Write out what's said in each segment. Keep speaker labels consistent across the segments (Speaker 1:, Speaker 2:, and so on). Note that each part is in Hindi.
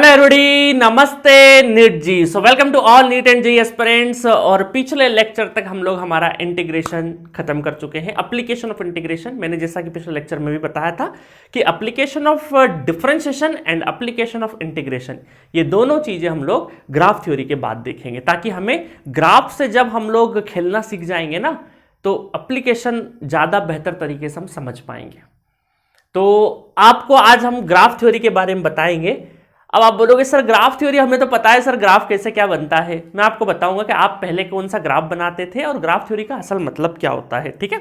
Speaker 1: हेलो एवरीबॉडी, नमस्ते NEET JEE. So welcome to all NEET and JEE aspirants. और पिछले लेक्चर तक हम लोग हमारा इंटीग्रेशन खत्म कर चुके हैं, एप्लीकेशन ऑफ इंटीग्रेशन। मैंने जैसा कि पिछले लेक्चर में भी बताया था कि application of differentiation and application of integration, ये दोनों चीजें हम लोग ग्राफ थ्योरी के बाद देखेंगे, ताकि हमें ग्राफ से जब हम लोग खेलना सीख जाएंगे ना, तो एप्लीकेशन ज्यादा बेहतर तरीके से हम समझ पाएंगे। तो आपको आज हम ग्राफ थ्योरी के बारे में बताएंगे। अब आप बोलोगे सर ग्राफ थ्योरी हमें तो पता है, सर ग्राफ कैसे क्या बनता है। मैं आपको बताऊंगा कि आप पहले कौन सा ग्राफ बनाते थे और ग्राफ थ्योरी का असल मतलब क्या होता है। ठीक है,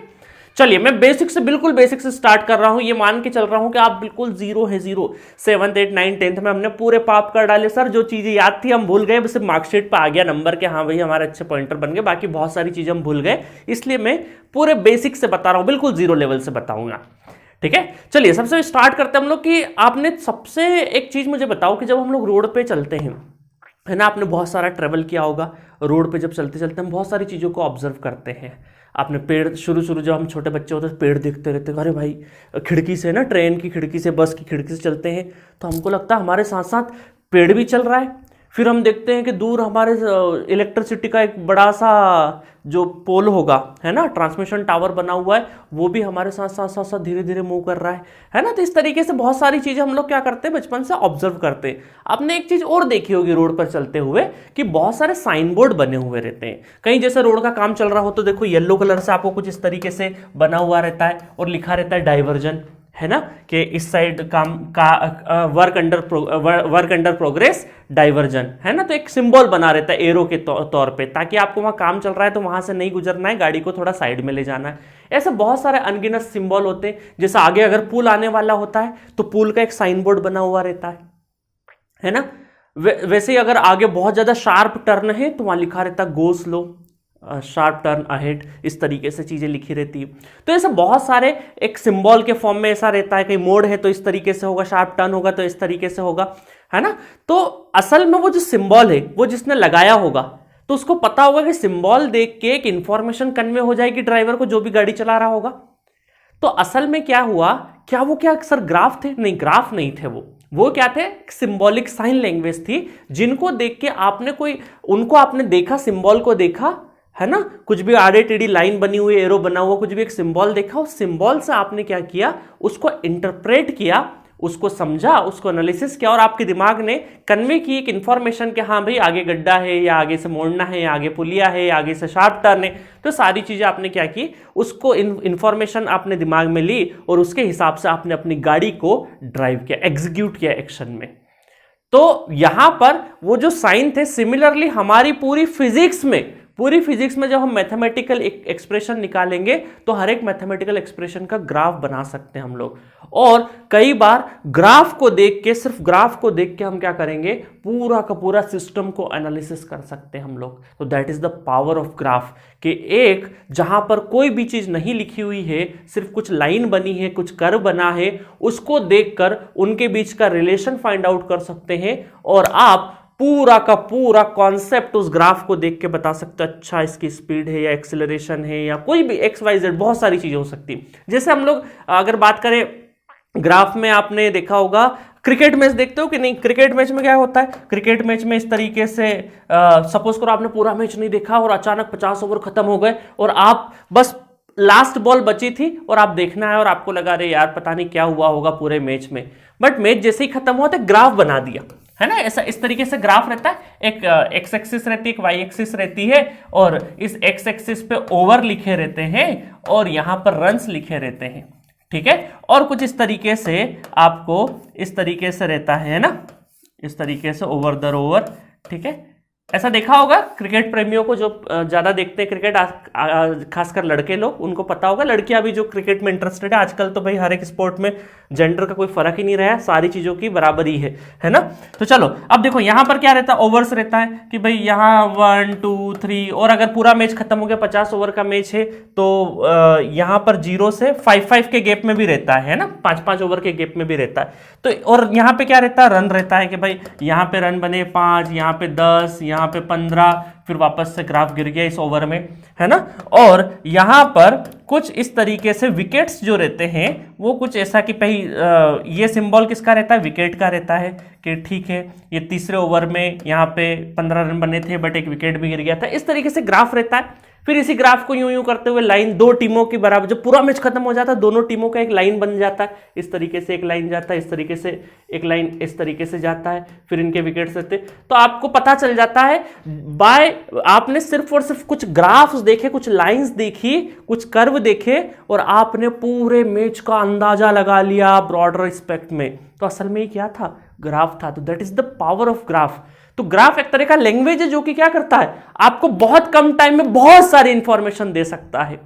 Speaker 1: चलिए मैं बेसिक से, बिल्कुल बेसिक से स्टार्ट कर रहा हूं। ये मान के चल रहा हूं कि आप बिल्कुल जीरो है, zero 7th 8th 9th 10th में हमने पूरे पाप कर डाले। सर जो चीजें याद थी हम भूल गए, बस मार्कशीट पर आ गया नंबर के, हाँ भाई हमारे अच्छे पॉइंटर बन गए, बाकी बहुत सारी चीजें हम भूल गए। इसलिए मैं पूरे बेसिक से बता रहा हूं, बिल्कुल जीरो लेवल से बताऊंगा। ठीक है, चलिए सबसे स्टार्ट करते हैं हम लोग कि आपने सबसे एक चीज मुझे बताओ कि जब हम लोग रोड पे चलते हैं, है ना, आपने बहुत सारा ट्रेवल किया होगा रोड पे। जब चलते चलते हम बहुत सारी चीज़ों को ऑब्जर्व करते हैं। आपने पेड़, शुरू जब हम छोटे बच्चे होते हैं पेड़ देखते रहते हैं, अरे भाई खिड़की से ना, ट्रेन की खिड़की से, बस की खिड़की से चलते हैं तो हमको लगता है हमारे साथ साथ पेड़ भी चल रहा है। फिर हम देखते हैं कि दूर हमारे इलेक्ट्रिसिटी का एक बड़ा सा जो पोल होगा, है ना, ट्रांसमिशन टावर बना हुआ है, वो भी हमारे साथ साथ साथ साथ धीरे धीरे मूव कर रहा है ना। तो इस तरीके से बहुत सारी चीजें हम लोग क्या करते हैं, बचपन से ऑब्जर्व करते हैं। आपने एक चीज और देखी होगी रोड पर चलते हुए कि बहुत सारे साइन बोर्ड बने हुए रहते हैं। कहीं जैसे रोड का काम चल रहा हो तो देखो येलो कलर से आपको कुछ इस तरीके से बना हुआ रहता है और लिखा रहता है डाइवर्जन, है ना, कि इस साइड काम का वर्क अंडर प्रोग्रेस डाइवर्जन, है ना। तो एक सिंबल बना रहता है एरो के तौर पे, ताकि आपको वहां काम चल रहा है तो वहां से नहीं गुजरना है, गाड़ी को थोड़ा साइड में ले जाना है। ऐसे बहुत सारे अनगिनत सिंबल होते हैं। जैसे आगे अगर पुल आने वाला होता है तो पुल का एक साइन बोर्ड बना हुआ रहता है ना। वैसे ही अगर आगे बहुत ज्यादा शार्प टर्न है तो वहां लिखा रहता है go slow, sharp turn ahead, इस तरीके से चीजें लिखी रहती है। तो ऐसे बहुत सारे एक सिंबल के फॉर्म में ऐसा रहता है, कहीं मोड़ है तो इस तरीके से होगा, शार्प टर्न होगा तो इस तरीके से होगा, है ना। तो असल में वो जो सिंबल है वो जिसने लगाया होगा तो उसको पता होगा कि सिंबल देख के एक इंफॉर्मेशन कन्वे हो जाएगी ड्राइवर को, जो भी गाड़ी चला रहा होगा। तो असल में क्या हुआ, क्या वो क्या सर ग्राफ थे? नहीं, ग्राफ नहीं थे वो क्या थे, सिंबॉलिक साइन लैंग्वेज थी, जिनको देख के आपने कोई, उनको आपने देखा, सिंबल को देखा, है ना, कुछ भी आड़े टेढ़ी लाइन बनी हुई, एरो बना हुआ, कुछ भी एक सिंबल देखा, उस सिंबल से आपने क्या किया, उसको इंटरप्रेट किया, उसको समझा, उसको एनालिसिस किया और आपके दिमाग ने कन्वे की एक इंफॉर्मेशन कि हाँ भाई आगे गड्ढा है, या आगे से मोड़ना है, या आगे पुलिया है, या आगे से शार्प टर्न है। तो सारी चीजें आपने क्या की, उसको इंफॉर्मेशन आपने दिमाग में ली और उसके हिसाब से आपने अपनी गाड़ी को ड्राइव किया, एग्जीक्यूट किया एक्शन में। तो यहां पर वो जो साइन थे, सिमिलरली हमारी पूरी फिजिक्स में जब हम मैथमेटिकल एक्सप्रेशन निकालेंगे तो हर एक मैथमेटिकल एक्सप्रेशन का ग्राफ बना सकते हैं हम लोग। और कई बार ग्राफ को देख के, सिर्फ ग्राफ को देख के हम क्या करेंगे, पूरा का पूरा सिस्टम को एनालिसिस कर सकते हैं हम लोग। तो that is the power of graph, कि एक जहां पर कोई भी चीज नहीं लिखी हुई है, सिर्फ कुछ लाइन बनी है, कुछ कर्व बना है, उसको देखकर उनके बीच का रिलेशन फाइंड आउट कर सकते हैं और आप पूरा का पूरा कॉन्सेप्ट उस ग्राफ को देख के बता सकते हैं, अच्छा इसकी स्पीड है या एक्सेलरेशन है या कोई भी XYZ, बहुत सारी चीजें हो सकती है। जैसे हम लोग अगर बात करें ग्राफ में, आपने देखा होगा क्रिकेट मैच देखते हो कि नहीं, क्रिकेट मैच में क्या होता है, क्रिकेट मैच में इस तरीके से सपोज करो आपने पूरा मैच नहीं देखा और अचानक 50 ओवर खत्म हो गए और आप बस लास्ट बॉल बची थी और आप देखना है और आपको लगा अरे यार पता नहीं क्या हुआ होगा पूरे मैच में, बट मैच जैसे ही खत्म हुआ तो ग्राफ बना दिया, है ना। ऐसा इस तरीके से ग्राफ रहता है, एक एक्स एक्सिस रहती है, एक वाई एक्सिस रहती है, और इस एक्स एक्सिस पे ओवर लिखे रहते हैं और यहां पर रन्स लिखे रहते हैं, ठीक है। और कुछ इस तरीके से आपको इस तरीके से रहता है ना, इस तरीके से ओवर द ओवर, ठीक है। ऐसा देखा होगा क्रिकेट प्रेमियों को, जो ज्यादा देखते हैं क्रिकेट, खासकर लड़के लोग, उनको पता होगा। लड़कियां भी जो क्रिकेट में इंटरेस्टेड है, आजकल तो भाई हर एक स्पोर्ट में जेंडर का कोई फर्क ही नहीं रहा है, सारी चीजों की बराबरी है ना। तो चलो अब देखो यहां पर क्या रहता है, ओवर्स रहता है कि भाई यहाँ 1 2 3, और अगर पूरा मैच खत्म हो गया, 50 ओवर का मैच है, तो यहां पर 0 से 5 के गैप में भी रहता है ना, 5 ओवर के गैप में भी रहता है। तो और यहाँ पे क्या रहता है, रन रहता है कि भाई यहाँ पे रन बने 5, यहाँ पे 10, यहाँ पे 15, फिर वापस से ग्राफ गिर गया इस ओवर में, है ना। और यहाँ पर कुछ इस तरीके से विकेट्स जो रहते हैं वो कुछ ऐसा कि ये सिंबल किसका रहता है, विकेट का रहता है कि ठीक है ये तीसरे ओवर में यहाँ पे 15 रन बने थे बट एक विकेट भी गिर गया था। इस तरीके से ग्राफ रहता है। फिर इसी ग्राफ को यूं यूं करते हुए लाइन दो टीमों की बराबर, जब पूरा मैच खत्म हो जाता है दोनों टीमों का एक लाइन बन जाता है। इस तरीके से एक लाइन जाता है, इस तरीके से एक लाइन इस तरीके से जाता है, फिर इनके विकेट्स रहते। तो आपको पता चल जाता है आपने सिर्फ और सिर्फ कुछ ग्राफ्स देखे, कुछ लाइंस देखी, कुछ कर्व देखे और आपने पूरे मैच का अंदाजा लगा लिया ब्रॉडर रिस्पेक्ट में। तो असल में क्या था, ग्राफ था। तो that is the power of graph. तो ग्राफ एक तरह का लैंग्वेज है जो कि क्या करता है, आपको बहुत कम टाइम में बहुत सारी इंफॉर्मेशन दे सकता है।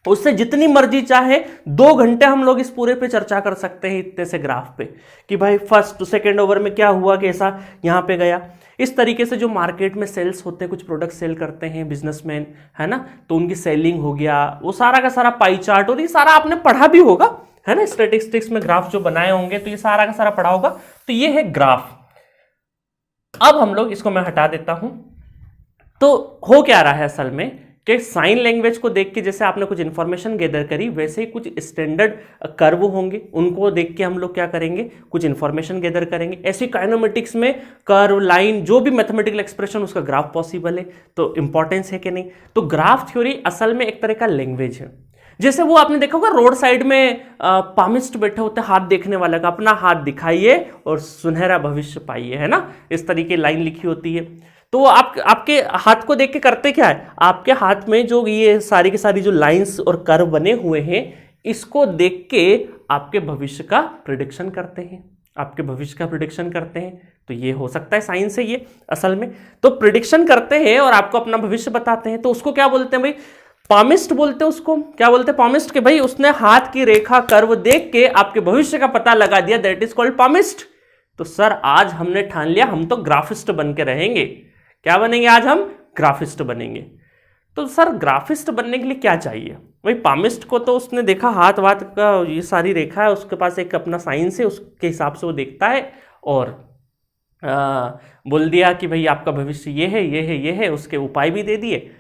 Speaker 1: उससे जितनी मर्जी चाहे 2 घंटे हम लोग इस पूरे पे चर्चा कर सकते हैं इतने से ग्राफ पे, कि भाई फर्स्ट सेकेंड ओवर में क्या हुआ, कैसा यहाँ पे गया। इस तरीके से जो मार्केट में सेल्स होते हैं, कुछ प्रोडक्ट सेल करते हैं बिजनेसमैन, है ना, तो उनकी सेलिंग हो गया, वो सारा का सारा पाई चार्ट, और ये सारा आपने पढ़ा भी होगा, है ना, स्टैटिस्टिक्स में ग्राफ जो बनाए होंगे तो ये सारा का सारा पढ़ा होगा। तो ये है ग्राफ। अब हम लोग इसको मैं हटा देता हूं। तो हो क्या रहा है असल में कि साइन लैंग्वेज को देख के जैसे आपने कुछ इंफॉर्मेशन गैदर करी, वैसे ही कुछ स्टैंडर्ड कर्व होंगे, उनको देख के हम लोग क्या करेंगे, कुछ इंफॉर्मेशन गैदर करेंगे। ऐसी काइनेमेटिक्स में कर्व, लाइन, जो भी मैथमेटिकल एक्सप्रेशन, उसका ग्राफ पॉसिबल है। तो इंपॉर्टेंस है कि नहीं। तो ग्राफ थ्योरी असल में एक तरह का लैंग्वेज है। जैसे वो आपने देखा होगा रोड साइड में पामिस्ट बैठे होते हैं, हाथ देखने वाला का, अपना हाथ दिखाइए और सुनहरा भविष्य पाइए, है ना, इस तरीके लाइन लिखी होती है। तो वो आपके हाथ को देख के करते क्या है, आपके हाथ में जो ये सारी की सारी जो लाइंस और कर्व बने हुए हैं, इसको देख के आपके भविष्य का प्रेडिक्शन करते हैं, आपके भविष्य का प्रेडिक्शन करते हैं। तो ये हो सकता है साइंस है ये असल में। तो प्रेडिक्शन करते हैं और आपको अपना भविष्य बताते हैं। तो उसको क्या बोलते हैं भाई, पामिस्ट बोलते हैं। उसको क्या बोलते हैं, पामिस्ट। के भाई उसने हाथ की रेखा कर्व देख के आपके भविष्य का पता लगा दिया, दैट इज कॉल्ड पामिस्ट। तो सर आज हमने ठान लिया हम तो ग्राफिस्ट बन के रहेंगे। क्या बनेंगे आज हम, ग्राफिस्ट बनेंगे। तो सर ग्राफिस्ट बनने के लिए क्या चाहिए भाई, पामिस्ट को तो उसने देखा हाथ वाथ का ये सारी रेखा है, उसके पास एक अपना साइंस है, उसके हिसाब से वो देखता है और बोल दिया कि भाई आपका भविष्य ये है, ये है, ये है, उसके उपाय भी दे दिए।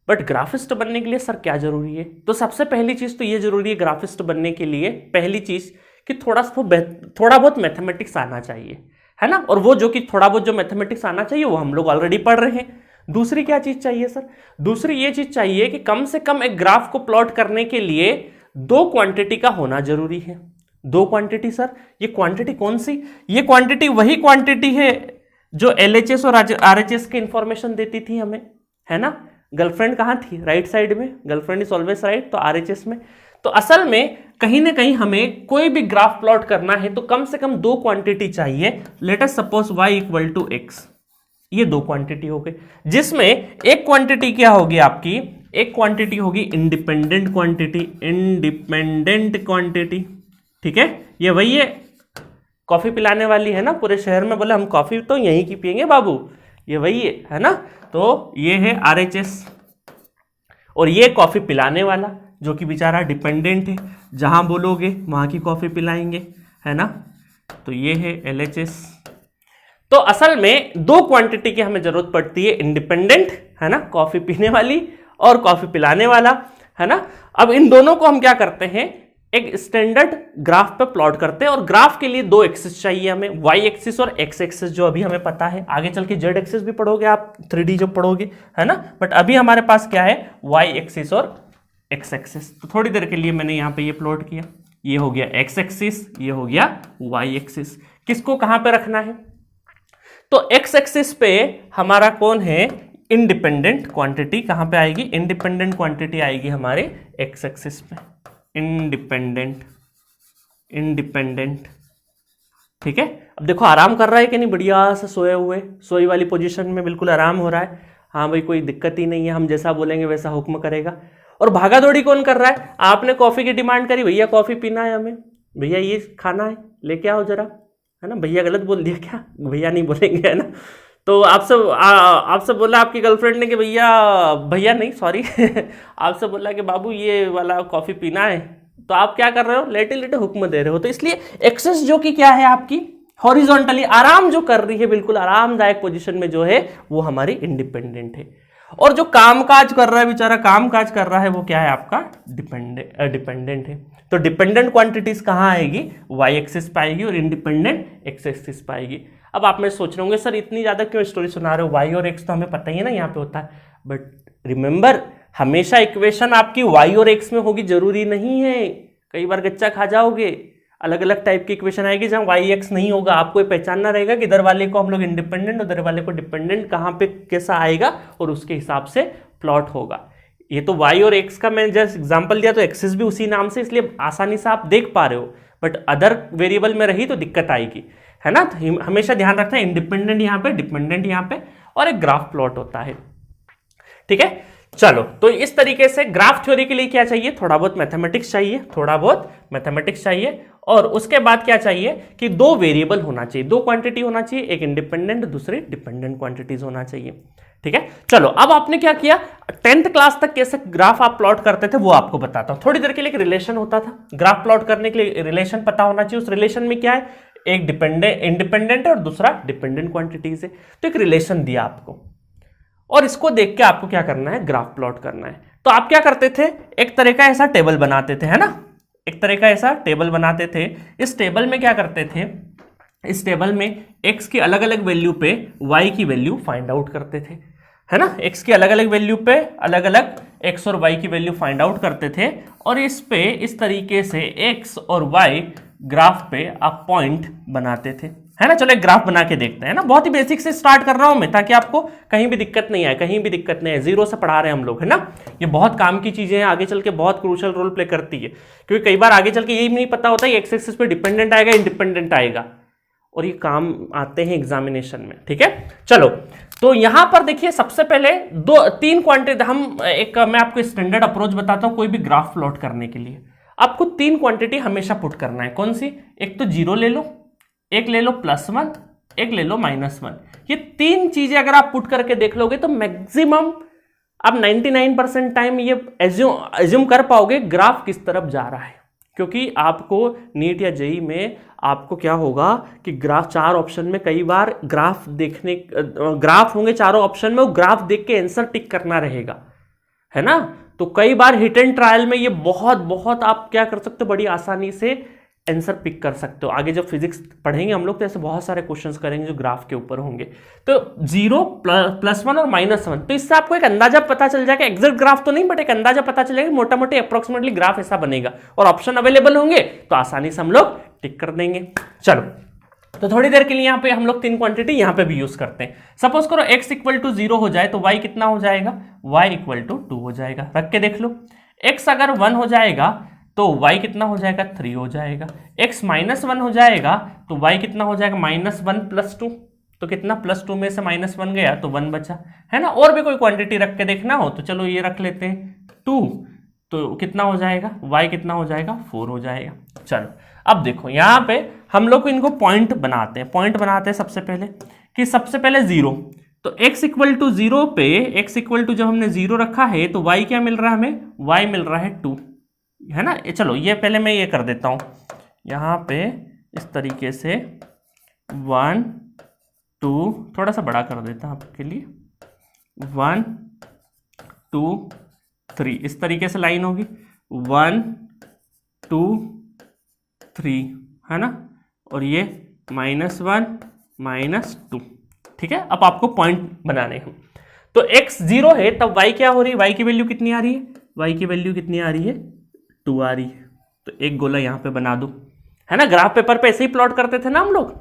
Speaker 1: बट ग्राफिस्ट बनने के लिए सर क्या जरूरी है, तो सबसे पहली चीज तो ये जरूरी है ग्राफिस्ट बनने के लिए, पहली चीज कि थोड़ा बहुत मैथमेटिक्स आना चाहिए, है ना। और वो जो कि थोड़ा बहुत जो मैथमेटिक्स आना चाहिए वो हम लोग ऑलरेडी पढ़ रहे हैं। दूसरी क्या चीज चाहिए सर, दूसरी ये चीज चाहिए कि कम से कम एक ग्राफ को प्लॉट करने के लिए 2 क्वांटिटी का होना जरूरी है। 2 क्वांटिटी सर, ये क्वांटिटी कौन सी, ये क्वांटिटी वही क्वांटिटी है जो LHS और RHS की इंफॉर्मेशन देती थी हमें, है ना। गर्लफ्रेंड कहाँ थी, राइट साइड में, गर्लफ्रेंड इज ऑलवेज राइट, तो RHS में। तो असल में कहीं ना कहीं हमें कोई भी ग्राफ प्लॉट करना है तो कम से कम 2 क्वांटिटी चाहिए। Let us suppose y = x, ये 2 क्वांटिटी हो गई, जिसमें एक क्वांटिटी क्या होगी आपकी, एक क्वांटिटी होगी इंडिपेंडेंट क्वांटिटी, इंडिपेंडेंट क्वांटिटी, ठीक है। ये वही है कॉफी पिलाने वाली, है ना, पूरे शहर में बोले हम कॉफी तो यहीं की पियेंगे बाबू, ये वही है ना। तो ये है RHS और ये कॉफी पिलाने वाला जो कि बेचारा डिपेंडेंट है, जहां बोलोगे वहां की कॉफी पिलाएंगे, है ना। तो ये है LHS। तो असल में 2 क्वांटिटी की हमें जरूरत पड़ती है, इंडिपेंडेंट, है ना, कॉफी पीने वाली, और कॉफी पिलाने वाला, है ना। अब इन दोनों को हम क्या करते हैं, एक स्टैंडर्ड ग्राफ पे प्लॉट करते हैं। और ग्राफ के लिए 2 एक्सिस चाहिए हमें, y एक्सिस और x एक्सिस, जो अभी हमें पता है। आगे चल के z एक्सिस भी पढ़ोगे आप, 3D जो पढ़ोगे, है ना। बट अभी हमारे पास क्या है, y एक्सिस और x एक्सिस। तो थोड़ी देर के लिए मैंने यहाँ पे ये प्लॉट किया, ये हो गया x एक्सिस, ये हो गया y एक्सिस। किसको कहाँ पे रखना है, तो x एक्सिस पे हमारा कौन है, इंडिपेंडेंट क्वांटिटी कहाँ पे आएगी, इंडिपेंडेंट क्वांटिटी आएगी हमारे x एक्सिस पे, इंडिपेंडेंट, ठीक है। अब देखो आराम कर रहा है कि नहीं, बढ़िया से सोए हुए, सोई वाली पोजीशन में बिल्कुल आराम हो रहा है। हाँ भाई कोई दिक्कत ही नहीं है, हम जैसा बोलेंगे वैसा हुक्म करेगा। और भागा दौड़ी कौन कर रहा है, आपने कॉफी की डिमांड करी, भैया कॉफी पीना है हमें, भैया ये खाना है, लेके आओ जरा, है ना। भैया गलत बोल दिया क्या, भैया नहीं बोलेंगे, है ना। तो आपसे बोला आपकी गर्लफ्रेंड ने कि भैया नहीं सॉरी आपसे बोला कि बाबू ये वाला कॉफी पीना है, तो आप क्या कर रहे हो, लेटे लेटे हुक्म दे रहे हो। तो इसलिए एक्सेस जो कि क्या है आपकी, हॉरिजॉन्टली आराम जो कर रही है, बिल्कुल आरामदायक पोजीशन में जो है, वो हमारी इंडिपेंडेंट है। और जो काम काज कर रहा है बेचारा, काम काज कर रहा है, वो क्या है आपका डिपेंडेंट है। तो डिपेंडेंट क्वांटिटीज कहाँ आएगी, वाई एक्सिस पे आएगी और इंडिपेंडेंट एक्स एक्सिस पे आएगी। अब आप में सोच रहे होंगे सर इतनी ज्यादा क्यों स्टोरी सुना रहे हो, वाई और एक्स तो हमें पता ही है ना यहाँ पे होता है, बट रिमेंबर हमेशा इक्वेशन आपकी वाई और एक्स में होगी जरूरी नहीं है, कई बार गच्चा खा जाओगे, अलग अलग टाइप की इक्वेशन आएगी जहां वाई एक्स नहीं होगा। आपको ये पहचानना रहेगा कि इधर वाले को हम लोग इंडिपेंडेंट, उधर वाले को डिपेंडेंट कहाँ पे कैसा आएगा और उसके हिसाब से प्लॉट होगा। ये तो वाई और एक्स का मैंने जस्ट एग्जांपल दिया, तो एक्सिस भी उसी नाम से, इसलिए आसानी से आप देख पा रहे हो, बट अदर वेरिएबल में रही तो दिक्कत आएगी, है ना। तो हमेशा ध्यान रखना है इंडिपेंडेंट यहाँ पे, डिपेंडेंट यहाँ पे, और एक ग्राफ प्लॉट होता है, ठीक है। चलो, तो इस तरीके से ग्राफ थ्योरी के लिए क्या चाहिए, थोड़ा बहुत मैथमेटिक्स चाहिए, थोड़ा बहुत मैथमेटिक्स चाहिए, और उसके बाद क्या चाहिए कि दो वेरिएबल होना चाहिए, दो क्वांटिटी होना चाहिए, एक इंडिपेंडेंट दूसरी डिपेंडेंट क्वांटिटीज होना चाहिए, ठीक है। चलो, अब आपने क्या किया, 10th क्लास तक कैसे ग्राफ आप प्लॉट करते थे वो आपको बताता हूं। थोड़ी देर के लिए एक रिलेशन होता था, ग्राफ प्लॉट करने के लिए रिलेशन पता होना चाहिए। उस रिलेशन में क्या है, एक इंडिपेंडेंट है और दूसरा डिपेंडेंट क्वांटिटीज है, तो एक रिलेशन दिया आपको, और इसको देख के आपको क्या करना है, ग्राफ प्लॉट करना है। तो आप क्या करते थे, एक तरह का ऐसा टेबल बनाते थे, है ना, एक तरह का ऐसा टेबल बनाते थे। इस टेबल में क्या करते थे, इस टेबल में x की अलग अलग वैल्यू पे y की वैल्यू फाइंड आउट करते थे, है ना, x की अलग अलग वैल्यू पे अलग अलग x और y की वैल्यू फाइंड आउट करते थे, और इस पे इस तरीके से x और y ग्राफ पे आप पॉइंट बनाते थे, है ना। चलो एक ग्राफ बना के देखते हैं ना, बहुत ही बेसिक से स्टार्ट कर रहा हूं मैं ताकि आपको कहीं भी दिक्कत नहीं आए, कहीं भी दिक्कत नहीं है, जीरो से पढ़ा रहे हैं हम लोग, है ना। ये बहुत काम की चीजें हैं, आगे चल के बहुत क्रूशियल रोल प्ले करती है, क्योंकि कई बार आगे चल के यही नहीं पता होता है एक्स एक्सिस पे डिपेंडेंट आएगा इंडिपेंडेंट आएगा, और ये काम आते हैं एग्जामिनेशन में, ठीक है। चलो, तो यहां पर देखिए सबसे पहले तीन क्वांटिटी मैं आपको स्टैंडर्ड अप्रोच बताता हूं कोई भी ग्राफ प्लॉट करने के लिए। आपको तीन क्वांटिटी हमेशा पुट करना है, कौन सी, एक तो जीरो ले लो, एक ले लो +1, एक ले लो -1। ये तीन चीजें अगर आप पुट करके देख लोगे तो मैक्सिमम आप 99% टाइम ये एज्यूम कर पाओगे ग्राफ किस तरफ जा रहा है, क्योंकि आपको नीट या जेई में आपको क्या होगा कि ग्राफ, चार ऑप्शन में कई बार ग्राफ होंगे चारों ऑप्शन में, वो ग्राफ देख के आंसर टिक करना रहेगा, है ना। तो कई बार हिट एंड ट्रायल में ये बहुत आप क्या कर सकते हो, बड़ी आसानी से आंसर पिक कर सकते हो। आगे जब फिजिक्स पढ़ेंगे हम लोग तो ऐसे बहुत सारे क्वेश्चंस करेंगे जो ग्राफ के ऊपर होंगे। तो 0, +1 और -1, तो इससे आपको एक अंदाजा पता चल जाएगा, एग्जैक्ट ग्राफ तो नहीं बट एक अंदाजा पता चलेगा, मोटा मोटी अप्रोक्सीमेटली ग्राफ ऐसा बनेगा, और ऑप्शन अवेलेबल होंगे तो आसानी से हम लोग टिक कर देंगे। चलो, तो थोड़ी देर के लिए यहाँ पे हम लोग तीन क्वांटिटी यहाँ पे भी यूज करते हैं। सपोज करो x = 0 हो जाए तो y कितना हो जाएगा, y = 2 हो जाएगा। रख के देख लो, x अगर 1 हो जाएगा तो y कितना हो जाएगा, 3 हो जाएगा। x -1 हो जाएगा तो y कितना हो जाएगा, -1 + 2, तो कितना, +2 में से -1 गया तो 1 बचा, है ना। और भी कोई क्वांटिटी रख के देखना हो तो चलो ये रख लेते हैं 2, तो कितना हो जाएगा, y कितना हो जाएगा, 4 हो जाएगा। चलो अब देखो यहाँ पे हम लोग इनको पॉइंट बनाते हैं सबसे पहले, कि सबसे पहले 0, तो x = 0 पे जब हमने 0 रखा है तो y क्या मिल रहा है हमें, y मिल रहा है 2, है ना। चलो ये पहले मैं ये कर देता हूं यहाँ पे इस तरीके से 1 2, थोड़ा सा बड़ा कर देता हूं आपके लिए, 1 2 3, इस तरीके से लाइन होगी 1 2 3, है ना, और ये -1 -2, ठीक है। अब आपको पॉइंट बनाने हैं, तो x 0 है तब y क्या हो रही है, y की वैल्यू कितनी आ रही है, y की वैल्यू कितनी आ रही है, 2 आ रही है। तो एक गोला यहाँ पे बना दो, है ना, ग्राफ पेपर पे ऐसे ही प्लॉट करते थे ना हम लोग।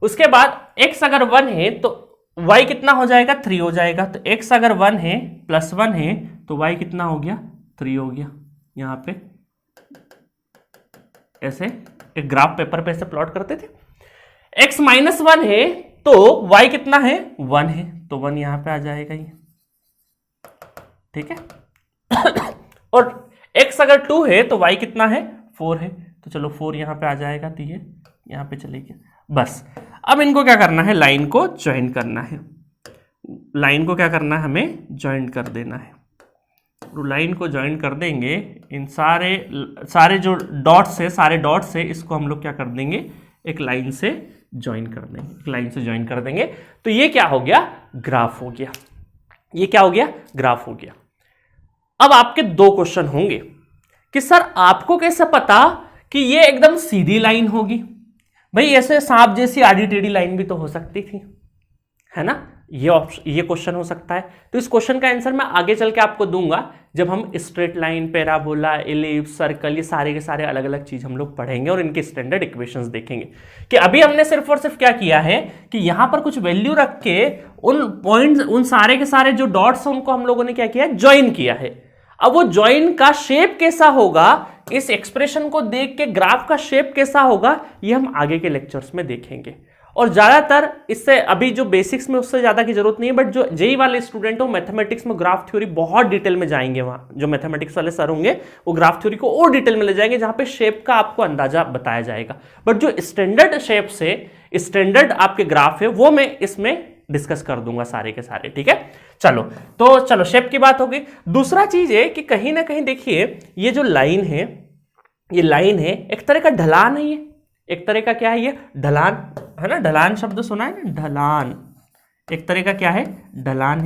Speaker 1: उसके बाद x अगर 1 है तो y कितना हो जाएगा, 3 हो जाएगा। तो x अगर 1 है +1 है तो y कितना हो गया, 3 हो गया। यहाँ पे ऐसे एक ग्राफ पेपर पे ऐसे प्लॉट करते थे। x -1 है तो y कितना है, 1 है, तो 1 यहाँ पे आ जाएगा ये, ठीक है। और x अगर 2 है तो y कितना है, 4 है, तो चलो 4 यहाँ पे आ जाएगा, तो ये यहाँ पे चलेगी। बस अब इनको क्या करना है, लाइन को ज्वाइन करना है, लाइन को क्या करना है, हमें ज्वाइन कर देना है। लाइन को ज्वाइन कर देंगे, इन सारे जो डॉट्स है, सारे डॉट्स है, इसको हम लोग क्या कर देंगे, एक लाइन से ज्वाइन कर देंगे, एक लाइन से ज्वाइन कर देंगे। तो ये क्या हो गया, ग्राफ हो गया, ये क्या हो गया, ग्राफ हो गया। अब आपके दो क्वेश्चन होंगे कि सर आपको कैसे पता कि ये एकदम सीधी लाइन होगी। भाई ऐसे सांप जैसी आड़ी टेढ़ी लाइन भी तो हो सकती थी, है ना। ये क्वेश्चन हो सकता है। तो इस क्वेश्चन का आंसर मैं आगे चल के आपको दूंगा जब हम straight line, parabola, ellipse, circle, ये सारे के सारे अलग अलग चीज हम लोग पढ़ेंगे और इनके स्टैंडर्ड इक्वेशंस देखेंगे। कि अभी हमने सिर्फ और सिर्फ क्या किया है कि यहां पर कुछ वैल्यू रख के उन पॉइंट्स, उन सारे के सारे जो डॉट्स हैं उनको हम लोगों ने क्या किया है, ज्वाइन किया है। अब वो ज्वाइन का शेप कैसा होगा, इस एक्सप्रेशन को देख के ग्राफ का शेप कैसा होगा, ये हम आगे के लेक्चर्स में देखेंगे। और ज्यादातर इससे अभी जो बेसिक्स में उससे ज्यादा की जरूरत नहीं है, बट जो जेई वाले स्टूडेंट हो मैथमेटिक्स में ग्राफ थ्योरी बहुत डिटेल में जाएंगे। वहां जो मैथमेटिक्स वाले सर होंगे वो ग्राफ थ्योरी को और डिटेल में ले जाएंगे, जहां पे शेप का आपको अंदाजा बताया जाएगा। बट जो स्टैंडर्ड शेप से स्टैंडर्ड आपके ग्राफ है वो मैं इसमें डिस्कस कर दूंगा सारे के सारे, ठीक है। चलो शेप की बात हो गई। दूसरा चीज है कि कहीं ना कहीं देखिए ये जो लाइन है, ये लाइन है एक तरह का ढलान है, ये एक तरह का क्या है, ये ढलान है ना। ढलान शब्द सुना है ना, ढलान एक तरह का क्या है, ढलान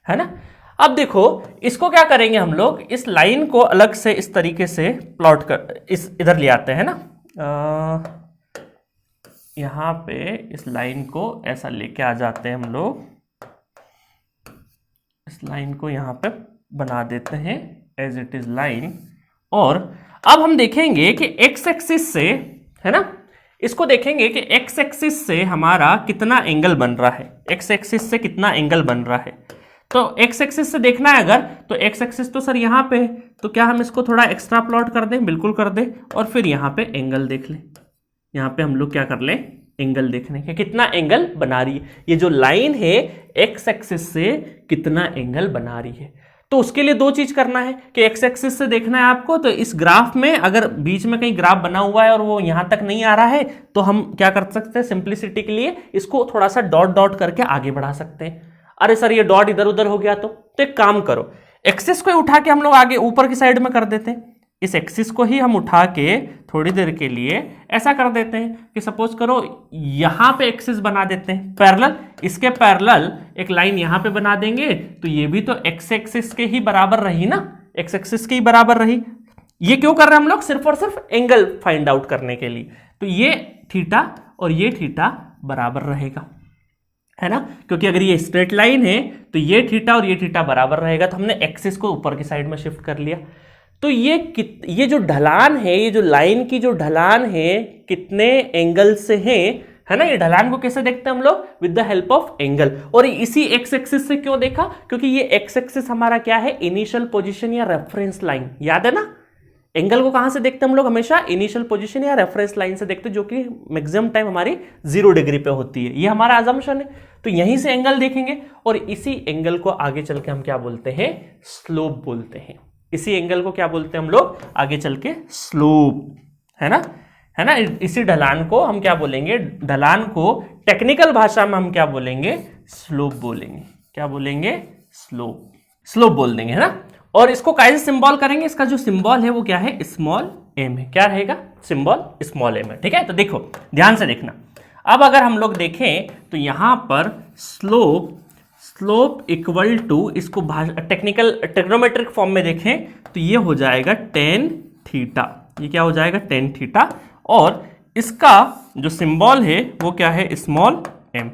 Speaker 1: है ना। अब देखो इसको क्या करेंगे हम लोग, इस लाइन को अलग से इस तरीके से प्लॉट कर इस इधर ले आते हैं ना, यहां पे इस लाइन को ऐसा लेके आ जाते हैं हम लोग, इस लाइन को यहां पे बना देते हैं एज इट इज लाइन। और अब हम देखेंगे कि एक्स एक्सिस से, है ना, इसको देखेंगे कि एक्स एक्सिस से हमारा कितना एंगल बन रहा है, एक्स एक्सिस से कितना एंगल बन रहा है। तो एक्स एक्सिस से देखना है अगर, तो एक्स एक्सिस तो सर यहाँ पे है, तो क्या हम इसको थोड़ा एक्स्ट्रा प्लॉट कर दें, बिल्कुल कर दें। और फिर यहाँ पे एंगल देख लें, यहाँ पे हम लोग क्या कर लें, एंगल देखने के कितना एंगल बना रही है ये जो लाइन है, एक्स एक्सिस से कितना एंगल बना रही है। तो उसके लिए दो चीज करना है कि एक्स एक्सिस से देखना है आपको, तो इस ग्राफ में अगर बीच में कहीं ग्राफ बना हुआ है और वो यहां तक नहीं आ रहा है, तो हम क्या कर सकते हैं, सिंप्लिसिटी के लिए इसको थोड़ा सा डॉट डॉट करके आगे बढ़ा सकते हैं। अरे सर ये डॉट इधर उधर हो गया, तो एक काम करो, एक्सिस को उठा के हम लोग आगे ऊपर की साइड में कर देते हैं। इस एक्सिस को ही हम उठा के थोड़ी देर के लिए ऐसा कर देते हैं कि सपोज करो यहां पे एक्सिस बना देते हैं पैरेलल, इसके पैरेलल एक लाइन यहां पे बना देंगे, तो ये भी तो एक्स एक्सिस के ही बराबर रही ना, एक्स एक्सिस के ही बराबर रही। ये क्यों कर रहे हैं हम लोग, सिर्फ और सिर्फ एंगल फाइंड आउट करने के लिए। तो ये थीटा और ये थीटा बराबर रहेगा, है ना, क्योंकि अगर ये स्ट्रेट लाइन है तो ये थीटा और ये थीटा बराबर रहेगा। तो हमने एक्सिस को ऊपर की साइड में शिफ्ट कर लिया। तो ये जो ढलान है, ये जो लाइन की जो ढलान है कितने एंगल से है ना, ये ढलान को कैसे देखते हैं हम लोग, with the help of angle. और इसी एक्स एक्सिस से क्यों देखा, क्योंकि ये एक्स एक्सिस हमारा क्या है, इनिशियल पोजीशन या रेफरेंस लाइन, याद है ना। एंगल को कहां से देखते हैं हम लोग, हमेशा इनिशियल पोजीशन या रेफरेंस लाइन से देखते हैं, जो कि मैक्सिमम टाइम हमारी 0 डिग्री पे होती है, ये हमारा अजम्पशन है। तो यहीं से एंगल देखेंगे और इसी एंगल को आगे चल के हम क्या बोलते हैं, स्लोप बोलते हैं। इसी एंगल को क्या बोलते हैं हम लोग आगे चल के, स्लोप, है ना। इसी ढलान को हम क्या बोलेंगे, ढलान को टेक्निकल भाषा में हम क्या बोलेंगे, स्लोप बोलेंगे। क्या बोलेंगे, स्लोप बोल देंगे, है ना। और इसको कैसे सिंबल करेंगे, इसका जो सिंबल है वो क्या है, स्मॉल एम है। क्या रहेगा, सिंबल स्मॉल एम है, ठीक है। तो देखो ध्यान से देखना, अब अगर हम लोग देखें तो यहां पर स्लोप इक्वल टू, इसको टेक्निकल ट्रिग्नोमेट्रिक फॉर्म में देखें तो ये हो जाएगा टेन थीटा। ये क्या हो जाएगा, टेन थीटा। और इसका जो सिंबल है वो क्या है, स्मॉल एम।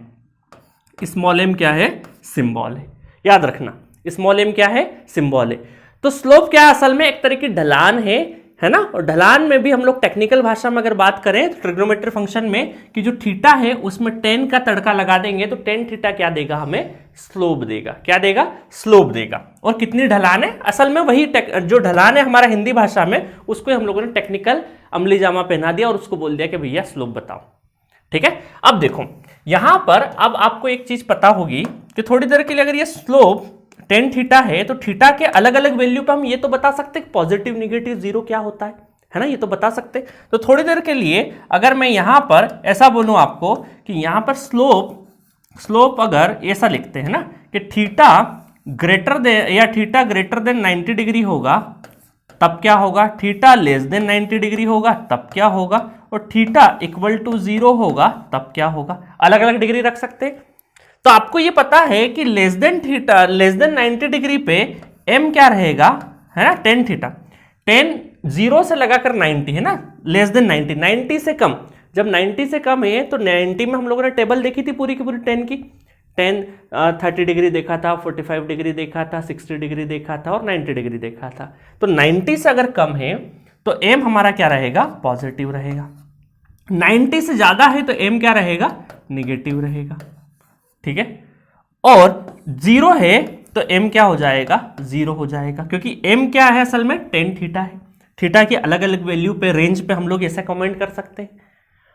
Speaker 1: स्मॉल एम क्या है, सिंबल है, याद रखना। स्मॉल एम क्या है, सिंबल है। तो स्लोप क्या है, असल में एक तरह की ढलान है ना। और ढलान में भी हम लोग टेक्निकल भाषा में अगर बात करें तो ट्रिग्नोमेट्री फंक्शन में कि जो थीटा है उसमें 10 का तड़का लगा देंगे तो 10 थीटा क्या देगा, हमें स्लोप देगा। क्या देगा, स्लोप देगा। और कितनी ढलान है, असल में वही जो ढलान है हमारा हिंदी भाषा में, उसको हम लोगों ने टेक्निकल अमली जामा पहना दिया और उसको बोल दिया कि भैया स्लोप बताओ, ठीक है। अब देखो यहां पर अब आपको एक चीज पता होगी कि थोड़ी देर के लिए अगर ये स्लोप 10 थीटा है तो थीटा के अलग अलग वैल्यू पे हम ये तो बता सकते हैं पॉजिटिव नेगेटिव जीरो क्या होता है ना, ये तो बता सकते। तो थोड़ी देर के लिए अगर मैं यहां पर ऐसा बोलूं आपको कि यहां पर स्लोप अगर ऐसा लिखते हैं ना कि थीटा ग्रेटर देन या थीटा ग्रेटर देन 90 डिग्री होगा तब क्या होगा, थीटा लेस देन 90 डिग्री होगा तब क्या होगा, और थीटा इक्वल टू 0 होगा तब क्या होगा। अलग अलग डिग्री रख सकते हैं। तो आपको ये पता है कि less than theta, less than 90 degree पे m क्या रहेगा, है ना, टेन थीटा। टेन 0 से लगाकर 90 है ना, लेस देन 90, 90 से कम। जब 90 से कम है तो 90 में हम लोगों ने टेबल देखी थी पूरी की पूरी 10 की। 10 30 डिग्री देखा था, 45 डिग्री देखा था, 60 डिग्री देखा था और 90 डिग्री देखा था। तो 90 से अगर कम है तो m हमारा क्या रहेगा, पॉजिटिव रहेगा। 90 से ज्यादा है तो m क्या रहेगा, निगेटिव रहेगा। ठीक है, और 0 है तो m क्या हो जाएगा, 0 हो जाएगा, क्योंकि m क्या है असल में, टेन थीटा है। थीटा की अलग अलग वैल्यू पे, रेंज पे हम लोग ऐसा कमेंट कर सकते हैं।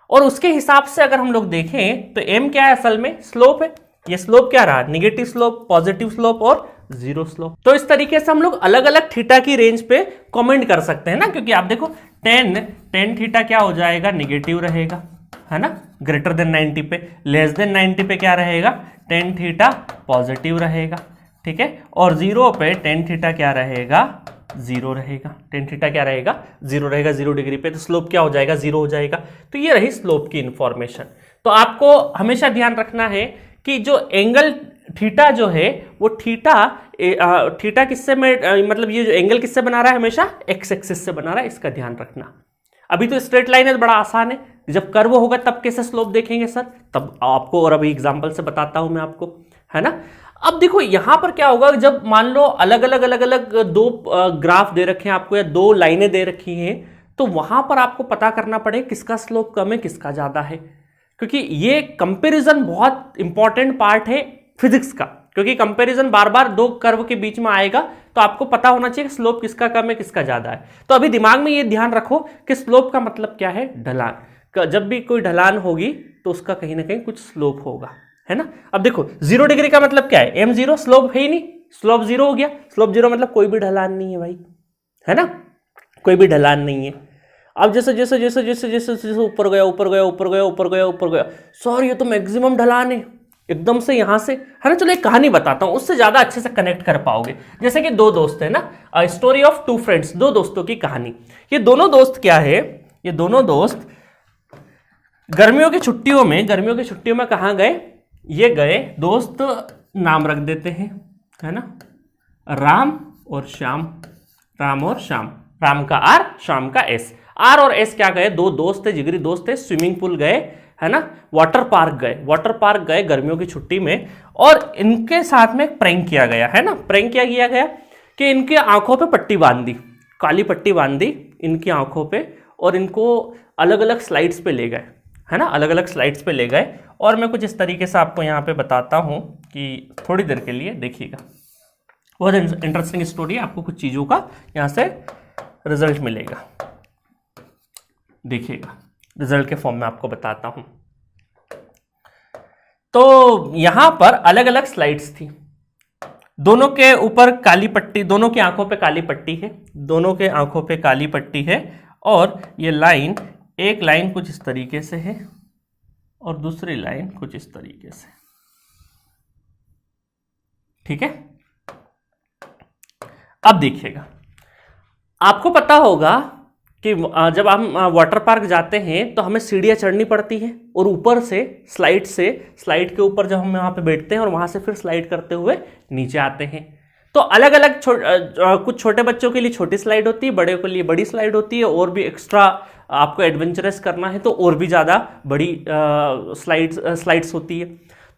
Speaker 1: और उसके हिसाब से अगर हम लोग देखें तो m क्या है असल में, स्लोप है। ये स्लोप क्या रहा, निगेटिव स्लोप, पॉजिटिव स्लोप और जीरो स्लोप। तो इस तरीके से हम लोग अलग अलग थीटा की रेंज पे कमेंट कर सकते हैं ना, क्योंकि आप देखो टेन थीटा क्या हो जाएगा, निगेटिव रहेगा, है ना, ग्रेटर देन 90 पे। लेस देन 90 पे क्या रहेगा, टेन थीटा पॉजिटिव रहेगा। ठीक है, और 0 पे टेन थीटा क्या रहेगा, 0 रहेगा। टेन थीटा क्या रहेगा, 0 रहेगा 0 डिग्री पे, तो स्लोप क्या हो जाएगा, 0 हो जाएगा। तो ये रही स्लोप की इंफॉर्मेशन। तो आपको हमेशा ध्यान रखना है कि जो एंगल थीटा जो है वो थीटा किससे में, मतलब ये जो एंगल किससे बना रहा है, हमेशा एक्स एक्सिस से बना रहा है, इसका ध्यान रखना। अभी तो स्ट्रेट लाइन है, बड़ा आसान है। जब कर्व होगा तब कैसे स्लोप देखेंगे सर, तब आपको, और अभी एग्जांपल से बताता हूं मैं आपको, है ना। अब देखो यहां पर क्या होगा, जब मान लो अलग अलग दो ग्राफ दे रखे हैं आपको, या दो लाइनें दे रखी हैं, तो वहां पर आपको पता करना पड़े किसका स्लोप कम है किसका ज्यादा है, क्योंकि ये कंपैरिजन बहुत इंपॉर्टेंट पार्ट है फिजिक्स का। क्योंकि कंपैरिजन बार बार दो कर्व के बीच में आएगा, तो आपको पता होना चाहिए कि स्लोप किसका कम है किसका ज्यादा है। तो अभी दिमाग में ये ध्यान रखो कि स्लोप का मतलब क्या है, ढलान। जब भी कोई ढलान होगी तो उसका कहीं ना कहीं कुछ स्लोप होगा, है ना। अब देखो 0 डिग्री का मतलब क्या है, m0, स्लोप है ही नहीं, स्लोप 0 हो गया। स्लोप 0 मतलब कोई भी ढलान नहीं है भाई, है ना, कोई भी ढलान नहीं है। अब जैसे जैसे जैसे जैसे जैसे जैसे ऊपर गया ऊपर गया ऊपर गया ऊपर गया ऊपर गया, सर ये तो मैक्सिमम ढलान है एकदम से यहां से, है ना। चलो एक कहानी बताता हूं, उससे ज्यादा अच्छे से कनेक्ट कर पाओगे। जैसे कि दो दोस्त है ना, स्टोरी ऑफ टू फ्रेंड्स, दो दोस्तों की कहानी। ये दोनों दोस्त क्या है, ये दोनों दोस्त गर्मियों की छुट्टियों में कहां गए, ये गए दोस्त, नाम रख देते हैं, है ना, राम और श्याम। राम और श्याम, राम का आर, श्याम का एस। आर और एस क्या गए, दो दोस्त थे, जिगरी दोस्त थे, स्विमिंग पूल गए, है ना, वाटर पार्क गए गर्मियों की छुट्टी में। और इनके साथ में एक प्रैंक किया गया, है ना। प्रैंक क्या किया गया कि इनकी आंखों पे पट्टी बांध दी, काली पट्टी बांध दी इनकी आंखों पे, और इनको अलग अलग स्लाइड्स पे ले गए, है ना, अलग अलग स्लाइड्स पे ले गए। और मैं कुछ इस तरीके से आपको यहाँ पे बताता हूँ कि थोड़ी देर के लिए देखिएगा, बहुत इंटरेस्टिंग स्टोरी है, आपको कुछ चीज़ों का यहाँ से रिजल्ट मिलेगा। देखिएगा, रिजल्ट के फॉर्म में आपको बताता हूं। तो यहां पर अलग अलग स्लाइड्स थी, दोनों के ऊपर काली पट्टी, दोनों की आंखों पे काली पट्टी है, दोनों के आंखों पे काली पट्टी है। और ये लाइन, एक लाइन कुछ इस तरीके से है और दूसरी लाइन कुछ इस तरीके से, ठीक है। अब देखिएगा, आपको पता होगा कि जब हम वाटर पार्क जाते हैं तो हमें सीढ़ियाँ चढ़नी पड़ती हैं, और ऊपर से स्लाइड के ऊपर जब हम वहाँ पे बैठते हैं और वहाँ से फिर स्लाइड करते हुए नीचे आते हैं। तो अलग अलग कुछ छोटे बच्चों के लिए छोटी स्लाइड होती है, बड़े के लिए बड़ी स्लाइड होती है, और भी एक्स्ट्रा आपको एडवेंचरस करना है तो और भी ज़्यादा बड़ी स्लाइड्स होती है।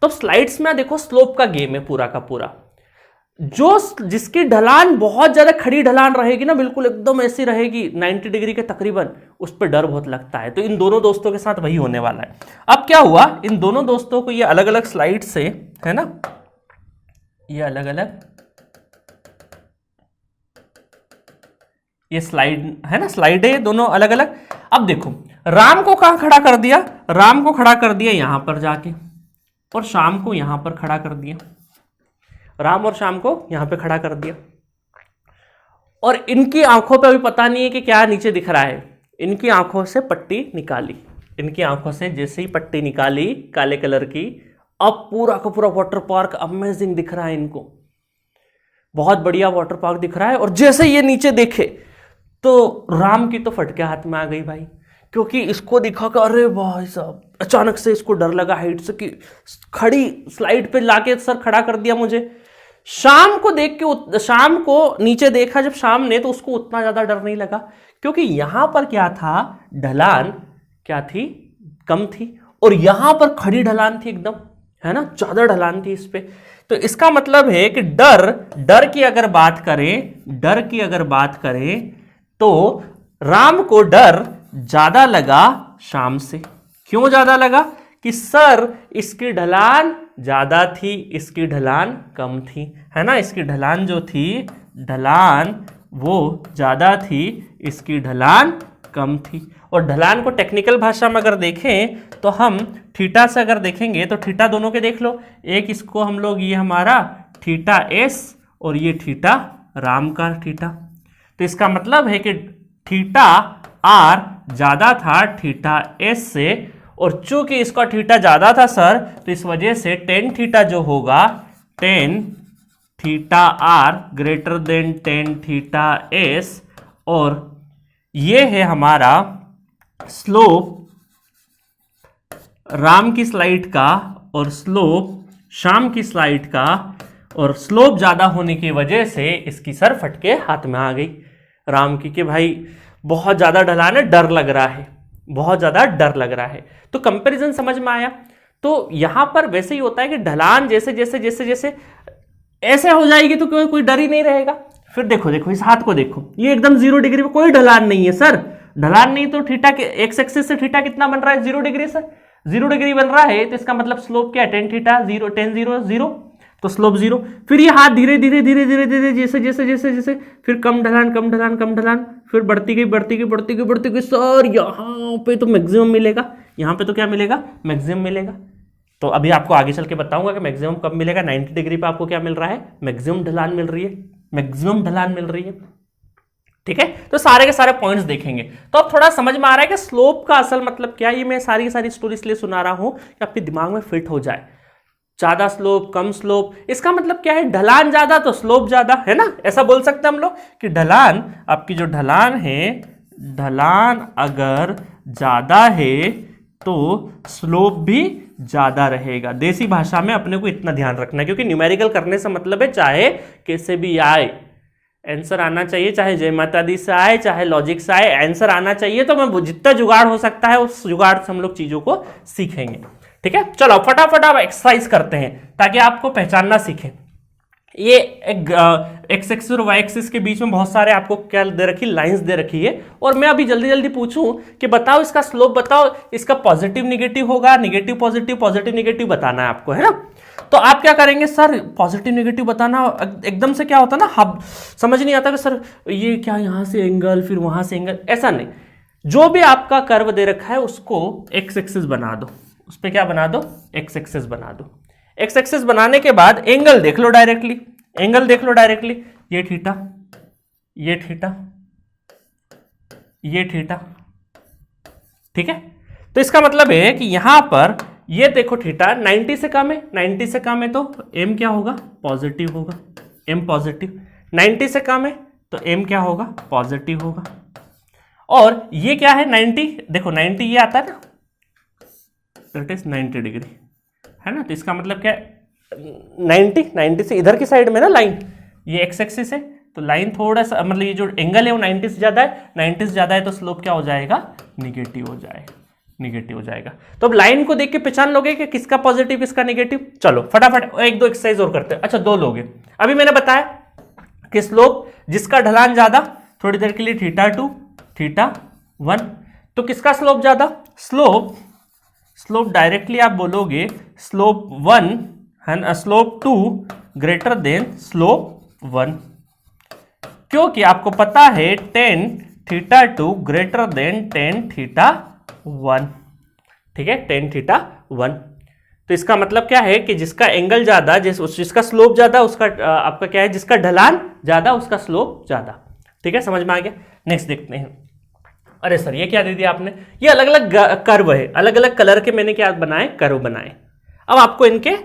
Speaker 1: तो स्लाइड्स में देखो स्लोप का गेम है पूरा का पूरा। जिसकी ढलान बहुत ज्यादा खड़ी ढलान रहेगी ना, बिल्कुल एकदम ऐसी रहेगी 90 डिग्री के तकरीबन, उस पर डर बहुत लगता है। तो इन दोनों दोस्तों के साथ वही होने वाला है। अब क्या हुआ, इन दोनों दोस्तों को ये अलग अलग स्लाइड से, है ना, ये अलग अलग ये स्लाइड है ना, स्लाइड है ये दोनों अलग अलग। अब देखो राम को कहां खड़ा कर दिया, राम को खड़ा कर दिया यहां पर जाके, और शाम को यहां पर खड़ा कर दिया, राम और शाम को यहां पे खड़ा कर दिया। और इनकी आंखों पे अभी पता नहीं है कि क्या नीचे दिख रहा है, इनकी आंखों से पट्टी निकाली, इनकी आंखों से जैसे ही पट्टी निकाली काले कलर की, अब पूरा का पूरा वाटर पार्क अमेजिंग दिख रहा है इनको, बहुत बढ़िया वाटर पार्क दिख रहा है। और जैसे ये नीचे देखे तो राम की तो फटके हाथ में आ गई भाई, क्योंकि इसको दिखा कर अरे भाई साहब, अचानक से इसको डर लगा हाइट से कि खड़ी स्लाइड पे लाके सर खड़ा कर दिया मुझे। शाम को देख के, शाम को नीचे देखा जब शाम ने, तो उसको उतना ज्यादा डर नहीं लगा, क्योंकि यहां पर क्या था, ढलान क्या थी, कम थी, और यहां पर खड़ी ढलान थी एकदम, है ना, ज्यादा ढलान थी इस पे। तो इसका मतलब है कि डर की अगर बात करें तो राम को डर ज्यादा लगा शाम से। क्यों ज्यादा लगा? कि सर इसकी ढलान ज्यादा थी, इसकी ढलान कम थी, है ना, इसकी ढलान जो थी, ढलान वो ज्यादा थी, इसकी ढलान कम थी। और ढलान को टेक्निकल भाषा में अगर देखें तो हम थीटा से अगर देखेंगे तो थीटा दोनों के देख लो, एक इसको हम लोग, ये हमारा थीटा एस और ये थीटा राम का थीटा। तो इसका मतलब है कि थीटा आर ज्यादा था थीटा एस से, और चूंकि इसका थीटा ज्यादा था सर, तो इस वजह से टेन थीटा जो होगा, tan theta R greater than tan theta S, और ये है हमारा स्लोप राम की स्लाइड का और स्लोप शाम की स्लाइड का, और स्लोप ज्यादा होने की वजह से इसकी सर फट के हाथ में आ गई राम की, कि भाई बहुत ज्यादा ढलान है, डर लग रहा है, बहुत ज्यादा डर लग रहा है। तो कंपैरिजन समझ में आया। तो यहां पर वैसे ही होता है कि ढलान जैसे जैसे जैसे जैसे ऐसे हो जाएगी तो कोई डर ही नहीं रहेगा। फिर देखो इस हाथ को देखो, ये एकदम 0 डिग्री पे, कोई ढलान नहीं है सर, ढलान नहीं, तो थीटा के एक्स एक्सिस से थीटा कितना बन रहा है, 0 डिग्री सर, 0 डिग्री बन रहा है, तो इसका मतलब स्लोप क्या है, टेन थीटा 0, टेन 0 0, तो स्लोप 0। फिर ये हाथ धीरे धीरे धीरे धीरे धीरे जैसे जैसे जैसे जैसे फिर कम ढलान कम ढलान कम ढलान, फिर बढ़ती गई बढ़ती गई बढ़ती गई बढ़ती गई सर, यहाँ पे तो मैक्सिमम मिलेगा, यहाँ पे तो क्या मिलेगा, मैक्सिमम मिलेगा। तो अभी आपको आगे चल के बताऊंगा कि मैक्सिमम कब मिलेगा। 90 डिग्री पे आपको क्या मिल रहा है, मैक्सिमम ढलान मिल रही है, मैक्सिमम ढलान मिल रही है, ठीक है। तो सारे के सारे पॉइंट्स देखेंगे तो अब थोड़ा समझ में आ रहा है कि स्लोप का असल मतलब क्या। ये मैं सारी की सारी स्टोरी इसलिए सुना रहा हूं कि आपके दिमाग में फिट हो जाए। ज्यादा स्लोप कम स्लोप, इसका मतलब क्या है, ढलान ज्यादा तो स्लोप ज्यादा, है ना, ऐसा बोल सकते हैं हम लोग कि ढलान, आपकी जो ढलान है, ढलान अगर ज्यादा है तो स्लोप भी ज्यादा रहेगा। देसी भाषा में अपने को इतना ध्यान रखना है, क्योंकि न्यूमेरिकल करने से मतलब है चाहे कैसे भी आए आंसर आना चाहिए, चाहे जय माता दी से आए चाहे लॉजिक से आए, आंसर आना चाहिए। तो मैं जितना जुगाड़ हो सकता है उस जुगाड़ से हम लोग चीजों को सीखेंगे, ठीक है। चलो फटाफट आप एक्सरसाइज करते हैं ताकि आपको पहचानना सीखें। ये एक्स एक्सिस और वाई एक्सिस के बीच में बहुत सारे आपको क्या दे रखी, लाइंस दे रखी है, और मैं अभी जल्दी जल्दी पूछूं कि बताओ इसका स्लोप बताओ, इसका पॉजिटिव निगेटिव होगा, निगेटिव पॉजिटिव, पॉजिटिव निगेटिव बताना है आपको, है ना। तो आप क्या करेंगे सर, पॉजिटिव निगेटिव बताना एकदम से क्या होता है ना, हम समझ नहीं आता कि सर ये क्या, यहां से एंगल फिर वहां से एंगल, ऐसा नहीं। जो भी आपका कर्व दे रखा है उसको एक्स एक्सिस बना दो, उस पर क्या बना दो, एक्स एक्सिस बना दो। एक्स एक्सिस बनाने के बाद एंगल देख लो डायरेक्टली, एंगल देख लो डायरेक्टली, ये थीटा, ये थीटा, ये थीटा, ठीक है। तो इसका मतलब है कि यहां पर ये देखो थीटा 90 से कम है, 90 से कम है तो m क्या होगा, पॉजिटिव होगा, m पॉजिटिव। 90 से कम है तो m क्या होगा, पॉजिटिव होगा। और ये क्या है 90, देखो 90 ये आता है ना, दैट इज 90 डिग्री, है ना। तो इसका मतलब क्या है, 90 से इधर की साइड में ना लाइन, ये एक्स एक्सिस है, तो लाइन थोड़ा सा मतलब ये जो एंगल है वो 90 से ज्यादा है, 90 से ज्यादा है तो स्लोप क्या हो जाएगा, निगेटिव हो जाएगा, निगेटिव हो जाएगा। तो अब लाइन को देख के पहचान लोगे कि किसका पॉजिटिव किसका निगेटिव। चलो फटाफट एक दो एक्सरसाइज और करते हैं। अच्छा दो लोगे, अभी मैंने बताया कि स्लोप जिसका ढलान ज्यादा, थोड़ी देर के लिए थीटा 2 थीटा 1, तो किसका स्लोप ज्यादा, स्लोप डायरेक्टली आप बोलोगे स्लोप 1 है ना, स्लोप 2 ग्रेटर देन स्लोप 1, क्योंकि आपको पता है tan theta 2 greater than tan theta 1, ठीक है, टेन थीटा 1। तो इसका मतलब क्या है कि जिसका एंगल ज्यादा, जिसका स्लोप ज्यादा उसका आपका क्या है, जिसका ढलान ज्यादा उसका स्लोप ज्यादा, ठीक है, समझ में आ गया। नेक्स्ट देखते हैं। अरे सर ये क्या दे दिया आपने, ये अलग अलग कर्व है, अलग अलग कलर के मैंने क्या बनाए, कर्व बनाए। अब आपको इनके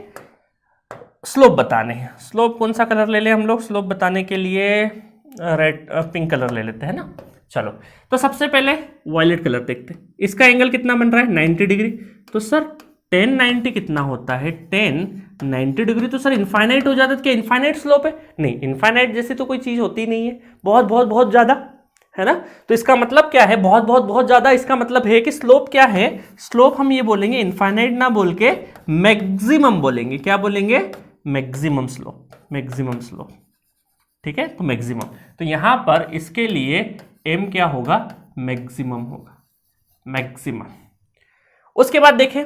Speaker 1: स्लोप बताने हैं। स्लोप कौन सा कलर ले लें हम लोग, स्लोप बताने के लिए रेड पिंक कलर ले लेते हैं ना। चलो, तो सबसे पहले वॉयलेट कलर देखते हैं। इसका एंगल कितना बन रहा है 90 डिग्री। तो सर 10 90 कितना होता है 10 90 डिग्री। तो सर इनफाइनाइट हो जाता है। क्या इनफाइनाइट स्लोप है? नहीं, इनफाइनाइट जैसी तो कोई चीज होती नहीं है, बहुत बहुत बहुत ज्यादा, है ना। तो इसका मतलब क्या है बहुत बहुत बहुत ज्यादा। इसका मतलब है कि स्लोप क्या है, स्लोप हम ये बोलेंगे इनफाइनाइट ना बोल के मैक्सिमम बोलेंगे। क्या बोलेंगे? Maximum slope, maximum slope. ठीक है, तो मैक्सिमम। तो यहां पर इसके लिए m क्या होगा? मैक्सिमम होगा, मैक्सिमम। उसके बाद देखें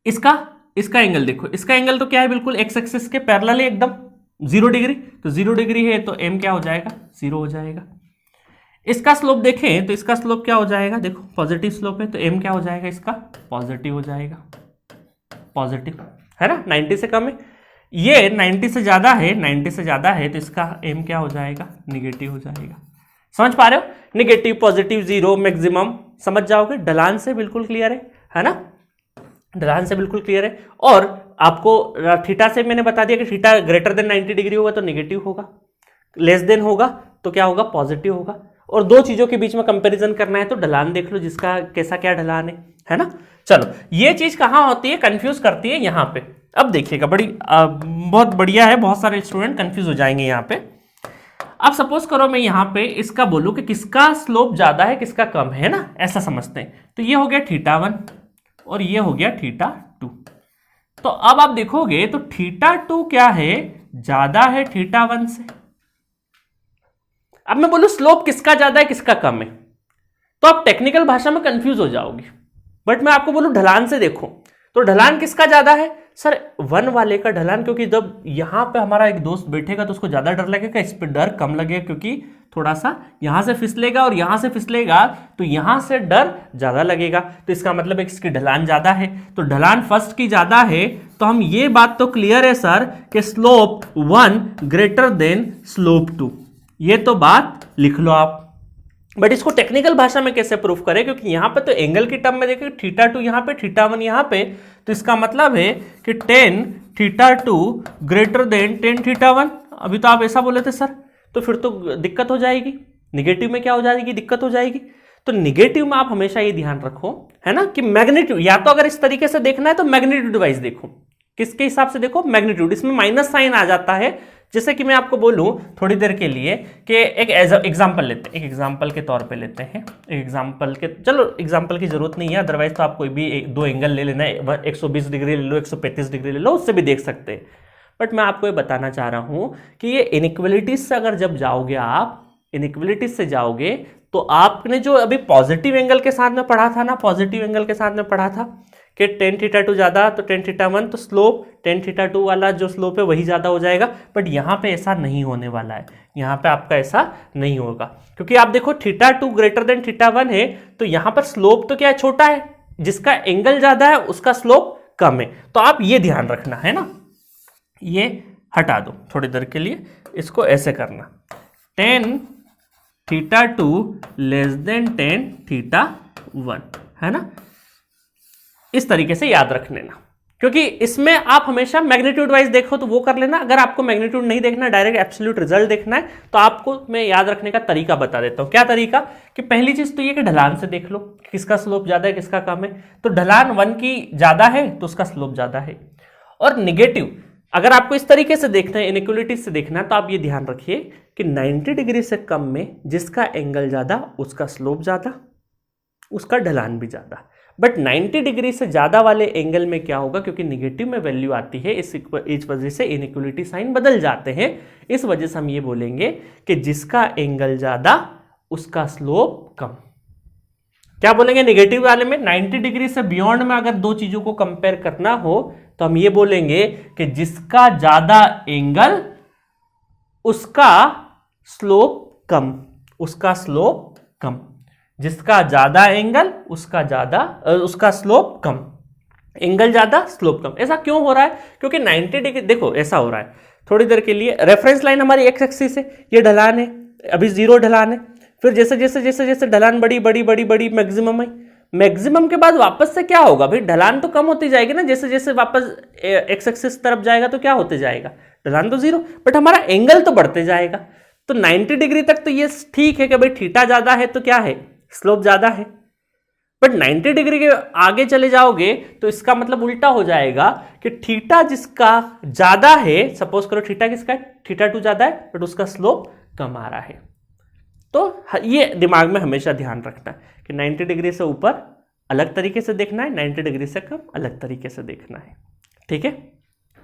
Speaker 1: इसका एंगल देखो। इसका एंगल तो क्या है? बिल्कुल एक्स एक्सिस के पैरेलल है एकदम, 0 डिग्री। तो 0 डिग्री है तो m क्या हो जाएगा? 0 हो जाएगा। इसका स्लोप देखें तो इसका स्लोप क्या हो जाएगा? देखो पॉजिटिव स्लोप है तो m क्या हो जाएगा? इसका पॉजिटिव हो जाएगा, पॉजिटिव, है ना। 90 से कम है, ये 90 से ज्यादा है, 90 से ज्यादा है तो इसका m क्या हो जाएगा? निगेटिव हो जाएगा। समझ पा रहे हो? निगेटिव, पॉजिटिव, 0, मैक्सिमम, समझ जाओगे। ढलान से बिल्कुल क्लियर है ना, ढलान से बिल्कुल क्लियर है। और आपको थीटा से मैंने बता दिया कि थीटा ग्रेटर देन 90 डिग्री होगा तो निगेटिव होगा, लेस देन होगा तो क्या होगा? पॉजिटिव होगा। और दो चीजों के बीच में कंपैरिजन करना है तो ढलान देख लो, जिसका कैसा क्या ढलान है ना। चलो, ये चीज कहां होती है? कंफ्यूज करती है यहां पे। अब देखिएगा, बहुत बढ़िया है, बहुत सारे स्टूडेंट कंफ्यूज हो जाएंगे यहां पे। अब सपोज करो मैं यहां पे इसका बोलूं कि किसका स्लोप ज्यादा है किसका कम है ना, ऐसा समझते हैं। तो ये हो गया θ1 और ये हो गया θ2। तो अब आप देखोगे तो θ2 क्या है? ज्यादा है θ1 से। अब मैं बोलूं स्लोप किसका ज्यादा है किसका कम है, तो आप टेक्निकल भाषा में कंफ्यूज हो जाओगे। बट मैं आपको बोलूं ढलान से देखो, तो ढलान किसका ज्यादा है? सर 1 वाले का ढलान, क्योंकि जब यहां पे हमारा एक दोस्त बैठेगा तो उसको ज्यादा डर लगेगा, इस पे डर कम लगेगा, क्योंकि थोड़ा सा यहां से फिसलेगा और यहां से फिसलेगा तो यहां से डर ज्यादा लगेगा। तो इसका मतलब है कि इसकी ढलान ज्यादा है। तो ढलान फर्स्ट की ज्यादा है तो हम ये बात तो क्लियर है सर कि स्लोप 1 ग्रेटर देन स्लोप 2। ये तो बात लिख लो आप। बट इसको टेक्निकल भाषा में कैसे प्रूफ करें? क्योंकि यहां पे तो एंगल की टर्म में देखें θ2 यहां पे θ1 यहां पे, तो इसका मतलब है कि tan θ2 ग्रेटर देन tan θ1। अभी तो आप ऐसा बोले थे सर, तो फिर तो दिक्कत हो जाएगी, निगेटिव में क्या हो जाएगी? दिक्कत हो जाएगी। तो निगेटिव में आप हमेशा ये ध्यान रखो, है ना, कि मैग्नीट्यूड, या तो अगर इस तरीके से देखना है तो मैग्नीट्यूड वाइज देखो। किसके हिसाब से देखो? मैग्नीट्यूड। इसमें माइनस साइन आ जाता है। जैसे कि मैं आपको बोलूं थोड़ी देर के लिए कि एक एग्जांपल लेते हैं, एक एग्जांपल के तौर पे लेते हैं, एक एग्जांपल के, चलो एग्जांपल की जरूरत नहीं है, अदरवाइज तो आप कोई भी दो एंगल ले लेना है, 120 डिग्री ले लो, 135 डिग्री ले लो, उससे भी देख सकते हैं। बट मैं आपको ये बताना चाह रहा हूं कि ये इनइक्वलिटीज से अगर जब जाओगे आप, इनइक्वलिटीज से जाओगे तो आपने जो अभी पॉजिटिव एंगल के साथ में पढ़ा था ना, पॉजिटिव एंगल के साथ में पढ़ा था कि tan θ2 ज्यादा तो tan θ1, तो स्लोप tan θ2 वाला जो स्लोप है वही ज्यादा हो जाएगा। बट यहां पे ऐसा नहीं होने वाला है, यहां पे आपका ऐसा नहीं होगा, क्योंकि आप देखो θ2 ग्रेटर देन θ1 है तो यहां पर स्लोप तो क्या है? छोटा है। जिसका एंगल ज्यादा है उसका स्लोप कम है। तो आप ये ध्यान रखना, है ना। ये हटा दो थोड़ी देर के लिए, इसको ऐसे करना, tan θ2 लेस देन tan θ1, है ना। इस तरीके से याद रख लेना, क्योंकि इसमें आप हमेशा मैग्नीट्यूड वाइज देखो तो वो कर लेना। अगर आपको मैग्नीट्यूड नहीं देखना, डायरेक्ट एब्सोल्यूट रिजल्ट देखना है, तो आपको मैं याद रखने का तरीका बता देता हूं। क्या तरीका? कि पहली चीज तो ये कि ढलान से देख लो किसका स्लोप ज्यादा है किसका कम है। तो ढलान 1 की ज्यादा है तो उसका स्लोप ज्यादा है। और निगेटिव अगर आपको इस तरीके से देखना है, इनइक्वलिटी से देखना है, तो आप ये ध्यान रखिए कि 90 डिग्री से कम में जिसका एंगल ज्यादा उसका स्लोप ज्यादा, उसका ढलान भी ज्यादा। बट 90 डिग्री से ज्यादा वाले एंगल में क्या होगा? क्योंकि निगेटिव में वैल्यू आती है, इस वजह से इनइक्वलिटी साइन बदल जाते हैं। इस वजह से हम ये बोलेंगे कि जिसका एंगल ज्यादा उसका स्लोप कम। क्या बोलेंगे? निगेटिव वाले में 90 डिग्री से बियॉन्ड में अगर दो चीजों को कंपेयर करना हो तो हम ये बोलेंगे कि जिसका ज्यादा एंगल उसका स्लोप कम, उसका स्लोप कम। जिसका ज्यादा एंगल उसका स्लोप कम, एंगल ज्यादा स्लोप कम। ऐसा क्यों हो रहा है? क्योंकि 90 डिग्री, देखो ऐसा हो रहा है, थोड़ी देर के लिए रेफरेंस लाइन हमारी एक्स एक्सिस है, ये ढलान है, अभी 0 ढलान है। फिर जैसे जैसे जैसे जैसे ढलान बड़ी बड़ी बड़ी बड़ी मैक्सिमम है, मैक्सिमम के बाद वापस से क्या होगा भाई? ढलान तो कम होती जाएगी ना, जैसे जैसे वापस एक्स एक्सिस तरफ जाएगा तो क्या होते जाएगा? ढलान तो 0, बट हमारा एंगल तो बढ़ते जाएगा। तो 90 डिग्री तक तो ये ठीक है कि भाई थीटा ज्यादा है तो क्या है, स्लोप ज्यादा है। बट 90 डिग्री के आगे चले जाओगे तो इसका मतलब उल्टा हो जाएगा कि थीटा जिसका ज्यादा है, सपोज करो थीटा किसका है, थीटा 2 ज्यादा है बट उसका स्लोप कम आ रहा है। तो ये दिमाग में हमेशा ध्यान रखना है कि 90 डिग्री से ऊपर अलग तरीके से देखना है, 90 डिग्री से कम अलग तरीके से देखना है। ठीक है,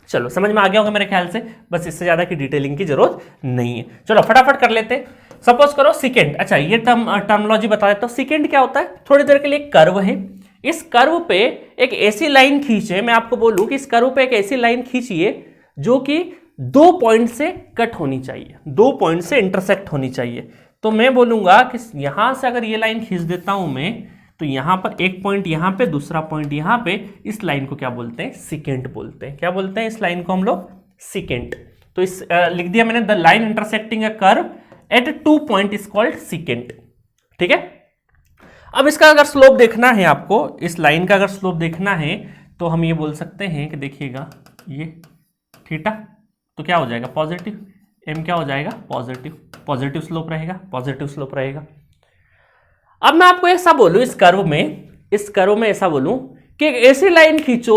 Speaker 1: चलो समझ में आ गया होगा मेरे ख्याल से, बस इससे ज्यादा की डिटेलिंग की जरूरत नहीं है। चलो फटाफट कर लेते हैं। सपोज करो सेकेंड, अच्छा ये टर्मोलॉजी बता देता हूं। सेकेंड क्या होता है, थोड़ी देर के लिए कर्व है, इस कर्व पे एक ऐसी लाइन खींचे, मैं आपको बोलूं कि इस कर्व पे एक ऐसी लाइन खींचिए जो कि 2 पॉइंट से कट होनी चाहिए, 2 पॉइंट से इंटरसेक्ट होनी चाहिए। तो मैं बोलूंगा कि यहां से अगर ये लाइन खींच देता हूं मैं, तो यहां पर एक पॉइंट यहां पे, दूसरा पॉइंट यहां पे, इस लाइन को क्या बोलते हैं, सिकेंट बोलते हैं। क्या बोलते हैं इस लाइन को हम लोग, सिकेंट। तो इस लिख दिया मैंने, the line intersecting a curve eight 2 point is called secant. ठीक है, अब इसका अगर स्लोप देखना है आपको, इस लाइन का अगर स्लोप देखना है तो हम ये बोल सकते हैं कि देखिएगा ये थीटा, तो क्या हो जाएगा पॉजिटिव, एम क्या हो जाएगा पॉजिटिव, पॉजिटिव स्लोप रहेगा, पॉजिटिव स्लोप रहेगा। अब मैं आपको ऐसा बोलूं इस कर्व में ऐसा बोलूं कि एक ऐसी लाइन खींचो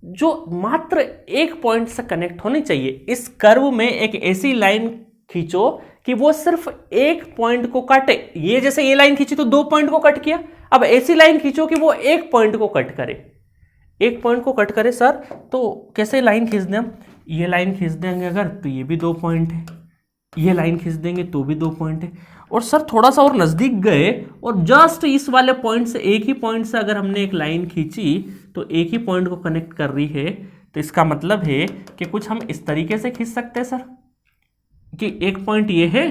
Speaker 1: जो मात्र एक पॉइंट से कनेक्ट होनी चाहिए। इस कर्व में एक ऐसी लाइन खींचो कि वो सिर्फ एक पॉइंट को काटे। ये जैसे ये लाइन खींची तो 2 पॉइंट को कट किया, अब ऐसी लाइन खींचो कि वो एक पॉइंट को कट करे, एक पॉइंट को कट करे। सर तो कैसे लाइन खींच दें हम, ये लाइन खींच देंगे अगर तो ये भी 2 पॉइंट है, ये लाइन खींच देंगे तो भी 2 पॉइंट है, और सर थोड़ा सा और नजदीक गए और जस्ट इस वाले पॉइंट से, एक ही पॉइंट से अगर हमने एक लाइन खींची तो एक ही पॉइंट को कनेक्ट कर रही है, तो इसका मतलब है कि कुछ हम इस तरीके से खींच सकते हैं सर, कि एक पॉइंट ये है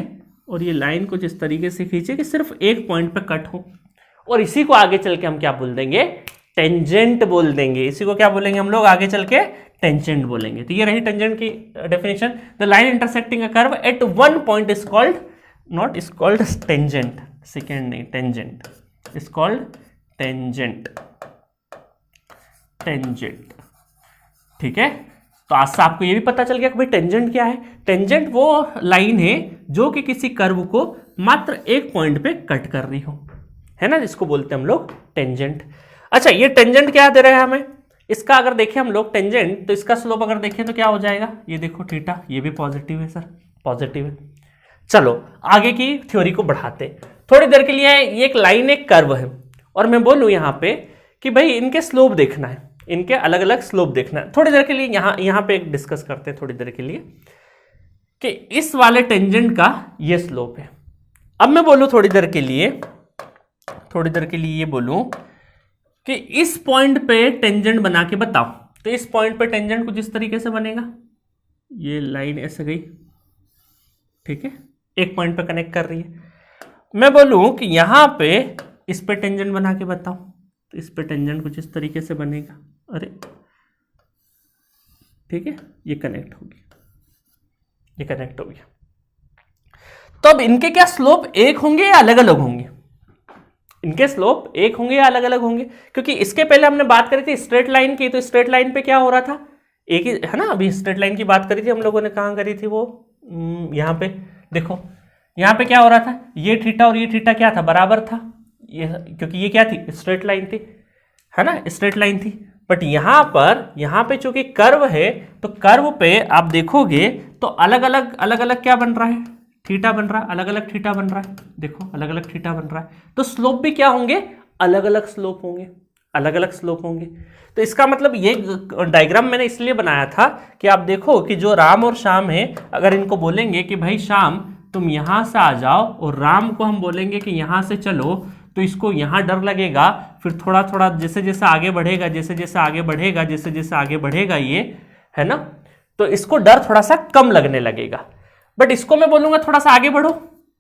Speaker 1: और ये लाइन कुछ इस तरीके से खींचे कि सिर्फ एक पॉइंट पे कट हो, और इसी को आगे चल के हम क्या बोल देंगे, टेंजेंट बोल देंगे। इसी को क्या बोलेंगे हम लोग आगे चल के, टेंजेंट बोलेंगे। तो ये रही टेंजेंट की definition, the line intersecting a curve at 1 point is called, not is called tangent, second नहीं, tangent is called tangent, tangent. ठीक है, तो आज से आपको ये भी पता चल गया कि भाई टेंजेंट क्या है। टेंजेंट वो लाइन है जो कि किसी कर्व को मात्र एक पॉइंट पे कट कर रही हो, है ना, जिसको बोलते हैं हम लोग टेंजेंट। अच्छा ये टेंजेंट क्या दे रहा है हमें, इसका अगर देखें हम लोग टेंजेंट, तो इसका स्लोप अगर देखें तो क्या हो जाएगा, ये देखो थीटा, ये भी पॉजिटिव है सर, पॉजिटिव है। चलो आगे की थ्योरी को बढ़ाते, थोड़ी देर के लिए ये एक लाइन, एक कर्व है, और मैं बोलूं यहां पे कि भाई इनके स्लोप देखना है, इनके अलग अलग स्लोप देखना है। थोड़ी देर के लिए यहां पे एक डिस्कस करते हैं थोड़ी देर के लिए कि इस वाले टेंजेंट का ये स्लोप है। अब मैं बोलूं थोड़ी देर के लिए ये बोलूं कि इस पॉइंट पे टेंजेंट बना के बताओ, तो इस पॉइंट पे टेंजेंट कुछ इस तरीके से बनेगा, ये लाइन ऐसे गई, ठीक है, एक पॉइंट पे कनेक्ट कर रही है। मैं बोलूं कि यहां पे इस पे टेंजेंट बना के बताओ, तो इस पे टेंजेंट कुछ इस तरीके से बनेगा, अरे ठीक है, ये कनेक्ट हो गया, ये कनेक्ट हो गया। तो अब इनके क्या स्लोप एक होंगे या अलग अलग होंगे, इनके स्लोप एक होंगे या अलग अलग होंगे, क्योंकि इसके पहले हमने बात करी थी स्ट्रेट लाइन की, तो स्ट्रेट लाइन पे क्या हो रहा था, एक ही है ना, अभी स्ट्रेट लाइन की बात करी थी हम लोगों ने, कहां करी थी वो, यहां पे देखो, यहां पे क्या हो रहा था, ये थीटा और ये थीटा क्या था, बराबर था, ये क्योंकि ये क्या थी, स्ट्रेट लाइन थी, है ना, स्ट्रेट लाइन थी। बट यहां पे चूंकि कर्व है, तो कर्व पे आप देखोगे तो अलग अलग क्या बन रहा है, थीटा बन रहा है, अलग अलग थीटा बन रहा है, देखो अलग अलग थीटा बन रहा है, तो स्लोप भी क्या होंगे, अलग अलग स्लोप होंगे, अलग अलग स्लोप होंगे। तो इसका मतलब ये डायग्राम मैंने इसलिए बनाया था कि आप देखो कि जो राम और श्याम है, अगर इनको बोलेंगे कि भाई श्याम तुम यहां से आ जाओ, और राम को हम बोलेंगे कि यहां से चलो, तो इसको यहां डर लगेगा, फिर थोड़ा थोड़ा जैसे जैसे आगे बढ़ेगा, जैसे जैसे आगे बढ़ेगा, जैसे जैसे आगे बढ़ेगा, ये है ना, तो इसको डर थोड़ा सा कम लगने लगेगा। बट इसको मैं बोलूंगा थोड़ा सा आगे बढ़ो,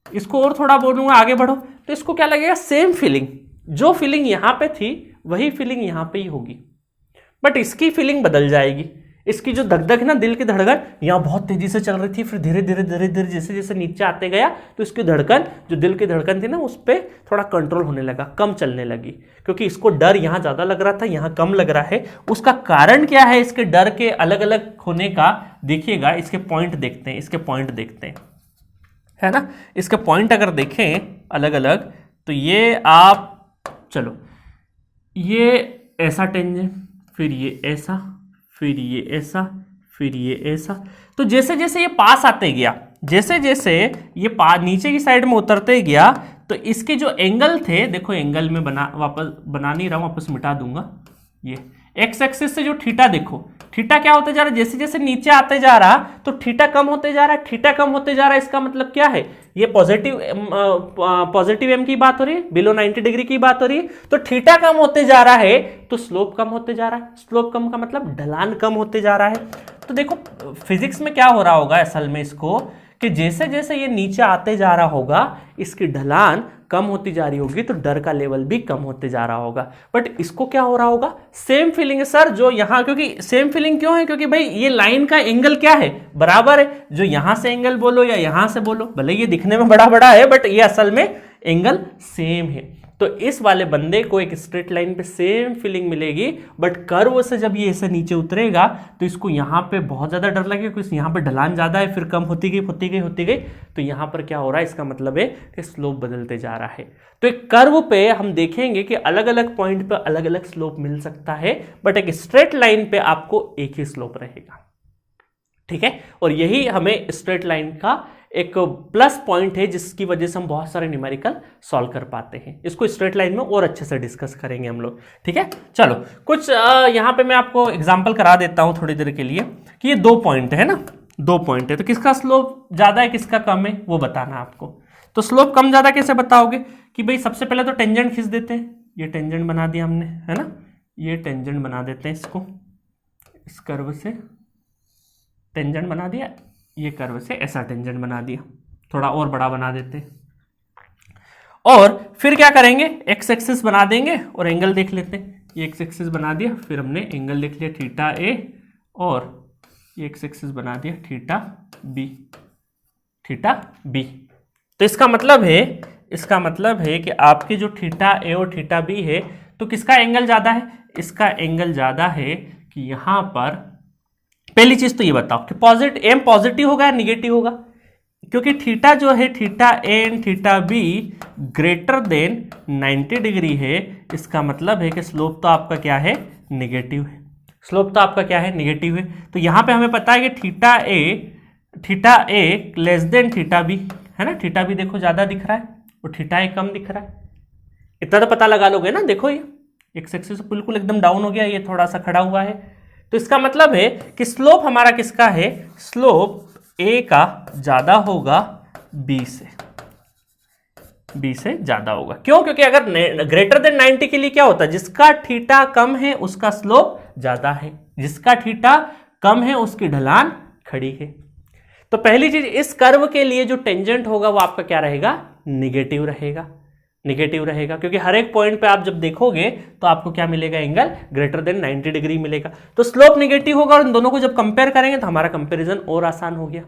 Speaker 1: इसको और थोड़ा बोलूंगा आगे बढ़ो, तो इसको क्या लगेगा, सेम फीलिंग, जो फीलिंग यहां पे थी वही फीलिंग यहां पे ही होगी, बट इसकी फीलिंग बदल जाएगी। इसकी जो धक धक है ना, दिल की धड़कन यहाँ बहुत तेजी से चल रही थी, फिर धीरे धीरे धीरे धीरे जैसे जैसे नीचे आते गया, तो इसकी धड़कन, जो दिल की धड़कन थी ना, उस पर थोड़ा कंट्रोल होने लगा, कम चलने लगी, क्योंकि इसको डर यहाँ ज्यादा लग रहा था, यहाँ कम लग रहा है। उसका कारण क्या है इसके डर के अलग अलग होने का, देखिएगा, इसके पॉइंट देखते हैं, इसके पॉइंट देखते हैं, है ना। इसके पॉइंट अगर देखें अलग अलग, तो ये आप चलो ये ऐसा टेंजेंट, फिर ये ऐसा, फिर ये ऐसा, फिर ये ऐसा, तो जैसे जैसे ये पास आते गया, जैसे जैसे ये नीचे की साइड में उतरते गया, तो इसके जो एंगल थे, देखो एंगल में वापस बना नहीं रहा हूं, वापस मिटा दूंगा। ये एक्स एक्सिस से जो थीटा, देखो थीटा क्या होते जा रहा है, जैसे जैसे नीचे आते जा रहा तो थीटा कम होते जा रहा है, थीटा कम होते जा रहा है। इसका मतलब क्या है, ये पॉजिटिव एम की बात हो रही है, बिलो 90 डिग्री की बात हो रही है। तो थीटा कम होते जा रहा है तो स्लोप कम होते जा रहा है, स्लोप कम का मतलब ढलान कम होते जा रहा है। तो देखो फिजिक्स में क्या हो रहा होगा असल में इसको, कि जैसे जैसे ये नीचे आते जा रहा होगा इसकी ढलान कम होती जा रही होगी, तो डर का लेवल भी कम होते जा रहा होगा। बट इसको क्या हो रहा होगा, सेम फीलिंग है सर जो यहां, क्योंकि सेम फीलिंग क्यों है, क्योंकि भाई ये लाइन का एंगल क्या है, बराबर है। जो यहां से एंगल बोलो या यहां से बोलो, भले ये दिखने में बड़ा बड़ा है बट ये असल में एंगल सेम है। तो इस वाले बंदे को एक स्ट्रेट लाइन पे सेम फीलिंग मिलेगी, बट कर्व से जब ये ऐसे नीचे उतरेगा तो इसको यहाँ पे बहुत ज़्यादा डर लगेगा, क्योंकि यहाँ पे ढलान ज़्यादा है, फिर कम होती गई होती गई होती गई, तो यहाँ पर क्या हो रहा है, इसका मतलब है कि स्लोप बदलते जा रहा है। तो एक कर्व पे हम देखेंगे कि अलग अलग पॉइंट पे अलग अलग स्लोप मिल सकता है, बट एक स्ट्रेट लाइन पे आपको एक ही स्लोप रहेगा, ठीक है। और यही हमें स्ट्रेट लाइन का एक प्लस पॉइंट है, जिसकी वजह से हम बहुत सारे न्यूमेरिकल सॉल्व कर पाते हैं। इसको स्ट्रेट लाइन में और अच्छे से डिस्कस करेंगे हम लोग, ठीक है। चलो कुछ यहाँ पे मैं आपको एग्जांपल करा देता हूँ थोड़ी देर के लिए, कि ये 2 पॉइंट है ना, 2 पॉइंट है, तो किसका स्लोप ज़्यादा है किसका कम है वो बताना आपको। तो स्लोप कम ज़्यादा कैसे बताओगे, कि भाई सबसे पहले तो टेंजेंट खींच देते हैं, ये टेंजेंट बना दिया हमने, है ना, ये टेंजेंट बना देते हैं, इसको इस कर्व से टेंजेंट बना दिया, ये कर्व से ऐसा टेंजेंट बना दिया, थोड़ा और बड़ा बना देते हैं। और फिर क्या करेंगे, एक्स एक्सिस बना देंगे और एंगल देख लेते हैं। ये एक्स एक्सिस बना दिया, फिर हमने एंगल देख लिया थीटा ए, और ये एक्स एक्सिस बना दिया थीटा बी, थीटा बी। तो इसका मतलब है कि आपके जो थीटा ए और थीटा बी है, तो किसका एंगल ज्यादा है, इसका एंगल ज्यादा है कि यहां पर पहली चीज तो ये बताओ कि एम पॉजिटिव होगा या निगेटिव होगा, क्योंकि थीटा जो है theta A and theta B greater then 90 degree है। इसका मतलब है कि स्लोप तो आपका क्या है, निगेटिव है, स्लोप तो आपका क्या है, निगेटिव है। तो यहां पे हमें पता है कि थीटा ए लेस देन थीटा बी, है ना, थीटा बी देखो ज्यादा दिख रहा है और थीटा ए कम दिख रहा है, इतना तो पता लगा लोगे ना। देखो ये एक्स एक्सिस बिल्कुल एकदम डाउन हो गया, ये थोड़ा सा खड़ा हुआ है, तो इसका मतलब है कि स्लोप हमारा किसका है, स्लोप ए का ज्यादा होगा बी से ज्यादा होगा। क्यों, क्योंकि अगर ग्रेटर देन 90 के लिए क्या होता है, जिसका थीटा कम है उसका स्लोप ज्यादा है, जिसका थीटा कम है उसकी ढलान खड़ी है। तो पहली चीज, इस कर्व के लिए जो टेंजेंट होगा वो आपका क्या रहेगा, निगेटिव रहेगा, निगेटिव रहेगा, क्योंकि हर एक पॉइंट पे आप जब देखोगे तो आपको क्या मिलेगा, एंगल ग्रेटर देन 90 डिग्री मिलेगा। तो स्लोप निगेटिव होगा, और इन दोनों को जब कंपेयर करेंगे तो हमारा कंपैरिजन और आसान हो गया,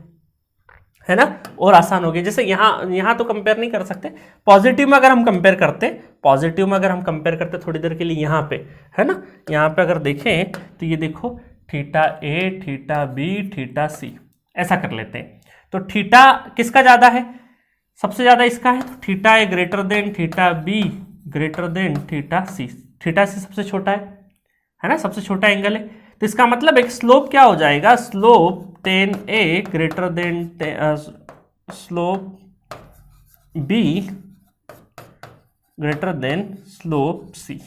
Speaker 1: है ना, और आसान हो गया। जैसे यहां तो कंपेयर नहीं कर सकते, पॉजिटिव में अगर हम कंपेयर करते थोड़ी देर के लिए यहां पे, है ना, यहां पे अगर देखें तो ये देखो theta A, theta B, theta सी, ऐसा कर लेते हैं। तो थीटा किसका ज्यादा है, सबसे ज्यादा इसका है, तो theta A greater than theta B greater than theta C, theta C सबसे छोटा है ना, सबसे छोटा एंगल है। तो इसका मतलब एक स्लोप क्या हो जाएगा, slope tan A greater than slope B greater than slope C,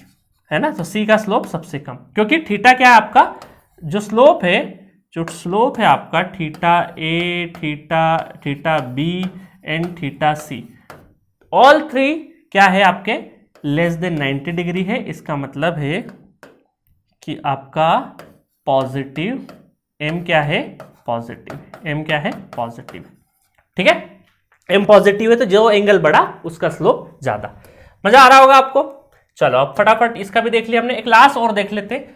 Speaker 1: है ना। तो सी का स्लोप सबसे कम, क्योंकि थीटा क्या है आपका, जो स्लोप है आपका theta A, theta B and theta C, all 3 क्या है आपके लेस देन 90 डिग्री है। इसका मतलब है कि आपका पॉजिटिव एम क्या है, पॉजिटिव एम क्या है, पॉजिटिव, ठीक है। एम पॉजिटिव है तो जो एंगल बढ़ा उसका स्लोप ज्यादा। मजा आ रहा होगा आपको। चलो अब फटाफट इसका भी देख लिया हमने, एक लास्ट और देख लेते।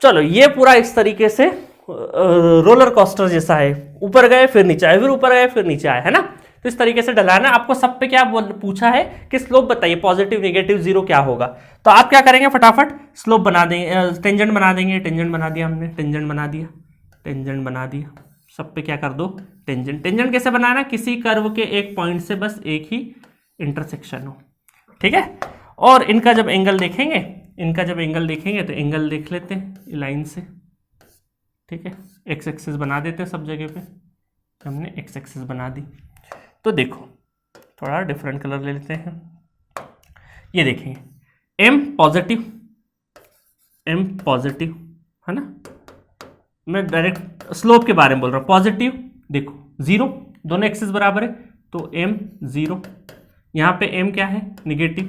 Speaker 1: चलो ये पूरा इस तरीके से रोलर कोस्टर जैसा है, ऊपर गए फिर नीचे आए, फिर ऊपर गए फिर नीचे आए, है ना। तो इस तरीके से ढलाना। आपको सब पे क्या पूछा है कि स्लोप बताइए, पॉजिटिव नेगेटिव जीरो क्या होगा। तो आप क्या करेंगे, फटाफट स्लोप बना देंगे, टेंजेंट बना देंगे। टेंजेंट बना दिया हमने, टेंजेंट बना दिया, टेंजेंट बना दिया, सब पे क्या कर दो टेंजेंट। टेंजेंट कैसे बनाना, किसी कर्व के एक पॉइंट से बस एक ही इंटरसेक्शन हो, ठीक है। और इनका जब एंगल देखेंगे, तो एंगल देख लेते हैं लाइन से, ठीक है। एक्स एक्सिस बना देते हैं सब जगह पे, हमने एक्स एक्सिस बना दी। तो देखो थोड़ा डिफरेंट कलर ले लेते हैं, ये देखेंगे एम पॉजिटिव है ना, मैं डायरेक्ट स्लोप के बारे में बोल रहा हूँ। पॉजिटिव देखो 0, दोनों एक्सिस बराबर है तो m 0, यहाँ पे m क्या है negative,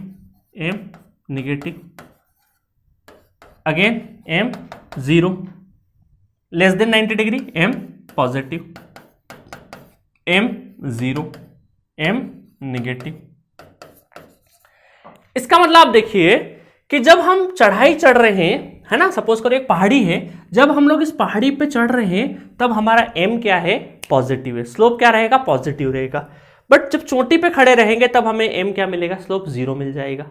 Speaker 1: again m 0, less than 90 degree m positive, m 0, m negative. इसका मतलब आप देखिए कि जब हम चढ़ाई चढ़ रहे हैं, है ना, सपोज करो एक पहाड़ी है, जब हम लोग इस पहाड़ी पे चढ़ रहे हैं तब हमारा m क्या है पॉजिटिव है, स्लोप क्या रहेगा पॉजिटिव रहेगा। बट जब चोटी पे खड़े रहेंगे तब हमें m क्या मिलेगा, स्लोप 0 मिल जाएगा।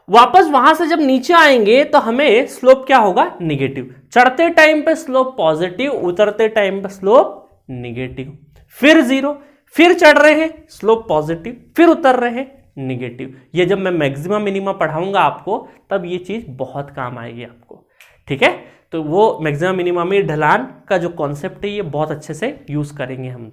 Speaker 1: वापस वहां से जब नीचे आएंगे तो हमें स्लोप क्या होगा नेगेटिव। चढ़ते टाइम पे स्लोप पॉजिटिव, उतरते टाइम पे स्लोप नेगेटिव, फिर 0, फिर चढ़ रहे हैं स्लोप पॉजिटिव, फिर उतर रहे हैं नेगेटिव। ये जब मैं मैक्सिमम मिनिमम पढ़ाऊंगा आपको तब ये चीज बहुत काम आएगी आपको, ठीक है। तो वो मैक्सिमम मिनिमम में ढलान का जो कॉन्सेप्ट है ये बहुत अच्छे से यूज करेंगे हम।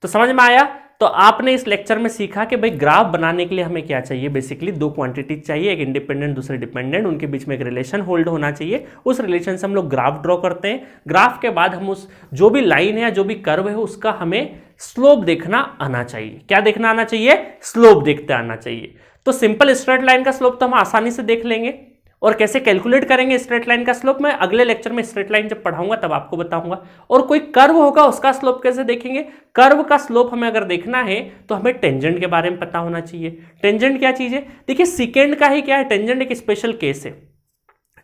Speaker 1: तो समझ में आया। तो आपने इस लेक्चर में सीखा कि भाई ग्राफ बनाने के लिए हमें क्या चाहिए, बेसिकली 2 क्वांटिटी चाहिए, एक इंडिपेंडेंट दूसरे डिपेंडेंट, उनके बीच में एक रिलेशन होल्ड होना चाहिए। उस रिलेशन से हम लोग ग्राफ ड्रॉ करते हैं। ग्राफ के बाद हम उस जो भी लाइन है या जो भी कर्व है उसका हमें स्लोप देखना आना चाहिए। क्या देखना आना चाहिए, स्लोप देखते आना चाहिए। तो सिंपल स्ट्रेट लाइन का स्लोप तो हम आसानी से देख लेंगे, और कैसे कैलकुलेट करेंगे स्ट्रेट लाइन का स्लोप मैं अगले लेक्चर में स्ट्रेट लाइन जब पढ़ाऊंगा तब आपको बताऊंगा। और कोई कर्व होगा उसका स्लोप कैसे देखेंगे, कर्व का स्लोप हमें अगर देखना है तो हमें टेंजेंट के बारे में पता होना चाहिए। टेंजेंट क्या चीज है, देखिए सेकेंड का ही क्या है, टेंजेंट एक स्पेशल केस है।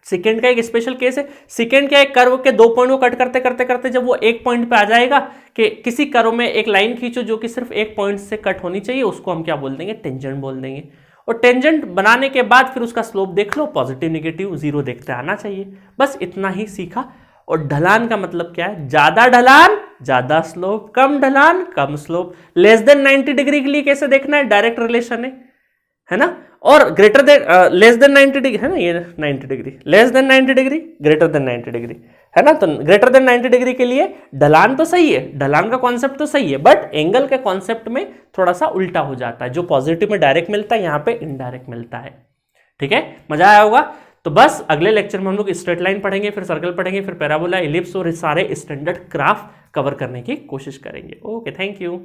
Speaker 1: सेकेंड का एक स्पेशल केस है। सेकेंड क्या है, कर्व के 2 पॉइंट को कट करते करते करते जब वो एक पॉइंट पे आ जाएगा कि किसी कर्व में एक लाइन खींचो जो कि सिर्फ एक पॉइंट से कट होनी चाहिए, उसको हम क्या बोल देंगे, टेंजेंट बोल देंगे। और टेंजेंट बनाने के बाद फिर उसका स्लोप देख लो, पॉजिटिव नेगेटिव 0 देखते आना चाहिए। बस इतना ही सीखा। और ढलान का मतलब क्या है, ज्यादा ढलान ज्यादा स्लोप, कम ढलान कम स्लोप। लेस देन 90 डिग्री के लिए कैसे देखना है, डायरेक्ट रिलेशन है ना। और greater than less than 90 degree है ना, ये 90 degree, less than 90 degree, greater than 90 degree है ना। तो ग्रेटर देन 90 डिग्री के लिए ढलान तो सही है, ढलान का कॉन्सेप्ट तो सही है, बट एंगल के कॉन्सेप्ट में थोड़ा सा उल्टा हो जाता है। जो पॉजिटिव में डायरेक्ट मिलता है यहाँ पे इनडायरेक्ट मिलता है, ठीक है। मजा आया होगा। तो बस अगले लेक्चर में हम लोग स्ट्रेट लाइन पढ़ेंगे, फिर सर्कल पढ़ेंगे, फिर पैराबोला, इलिप्स और सारे स्टैंडर्ड ग्राफ कवर करने की कोशिश करेंगे। Okay, thank you.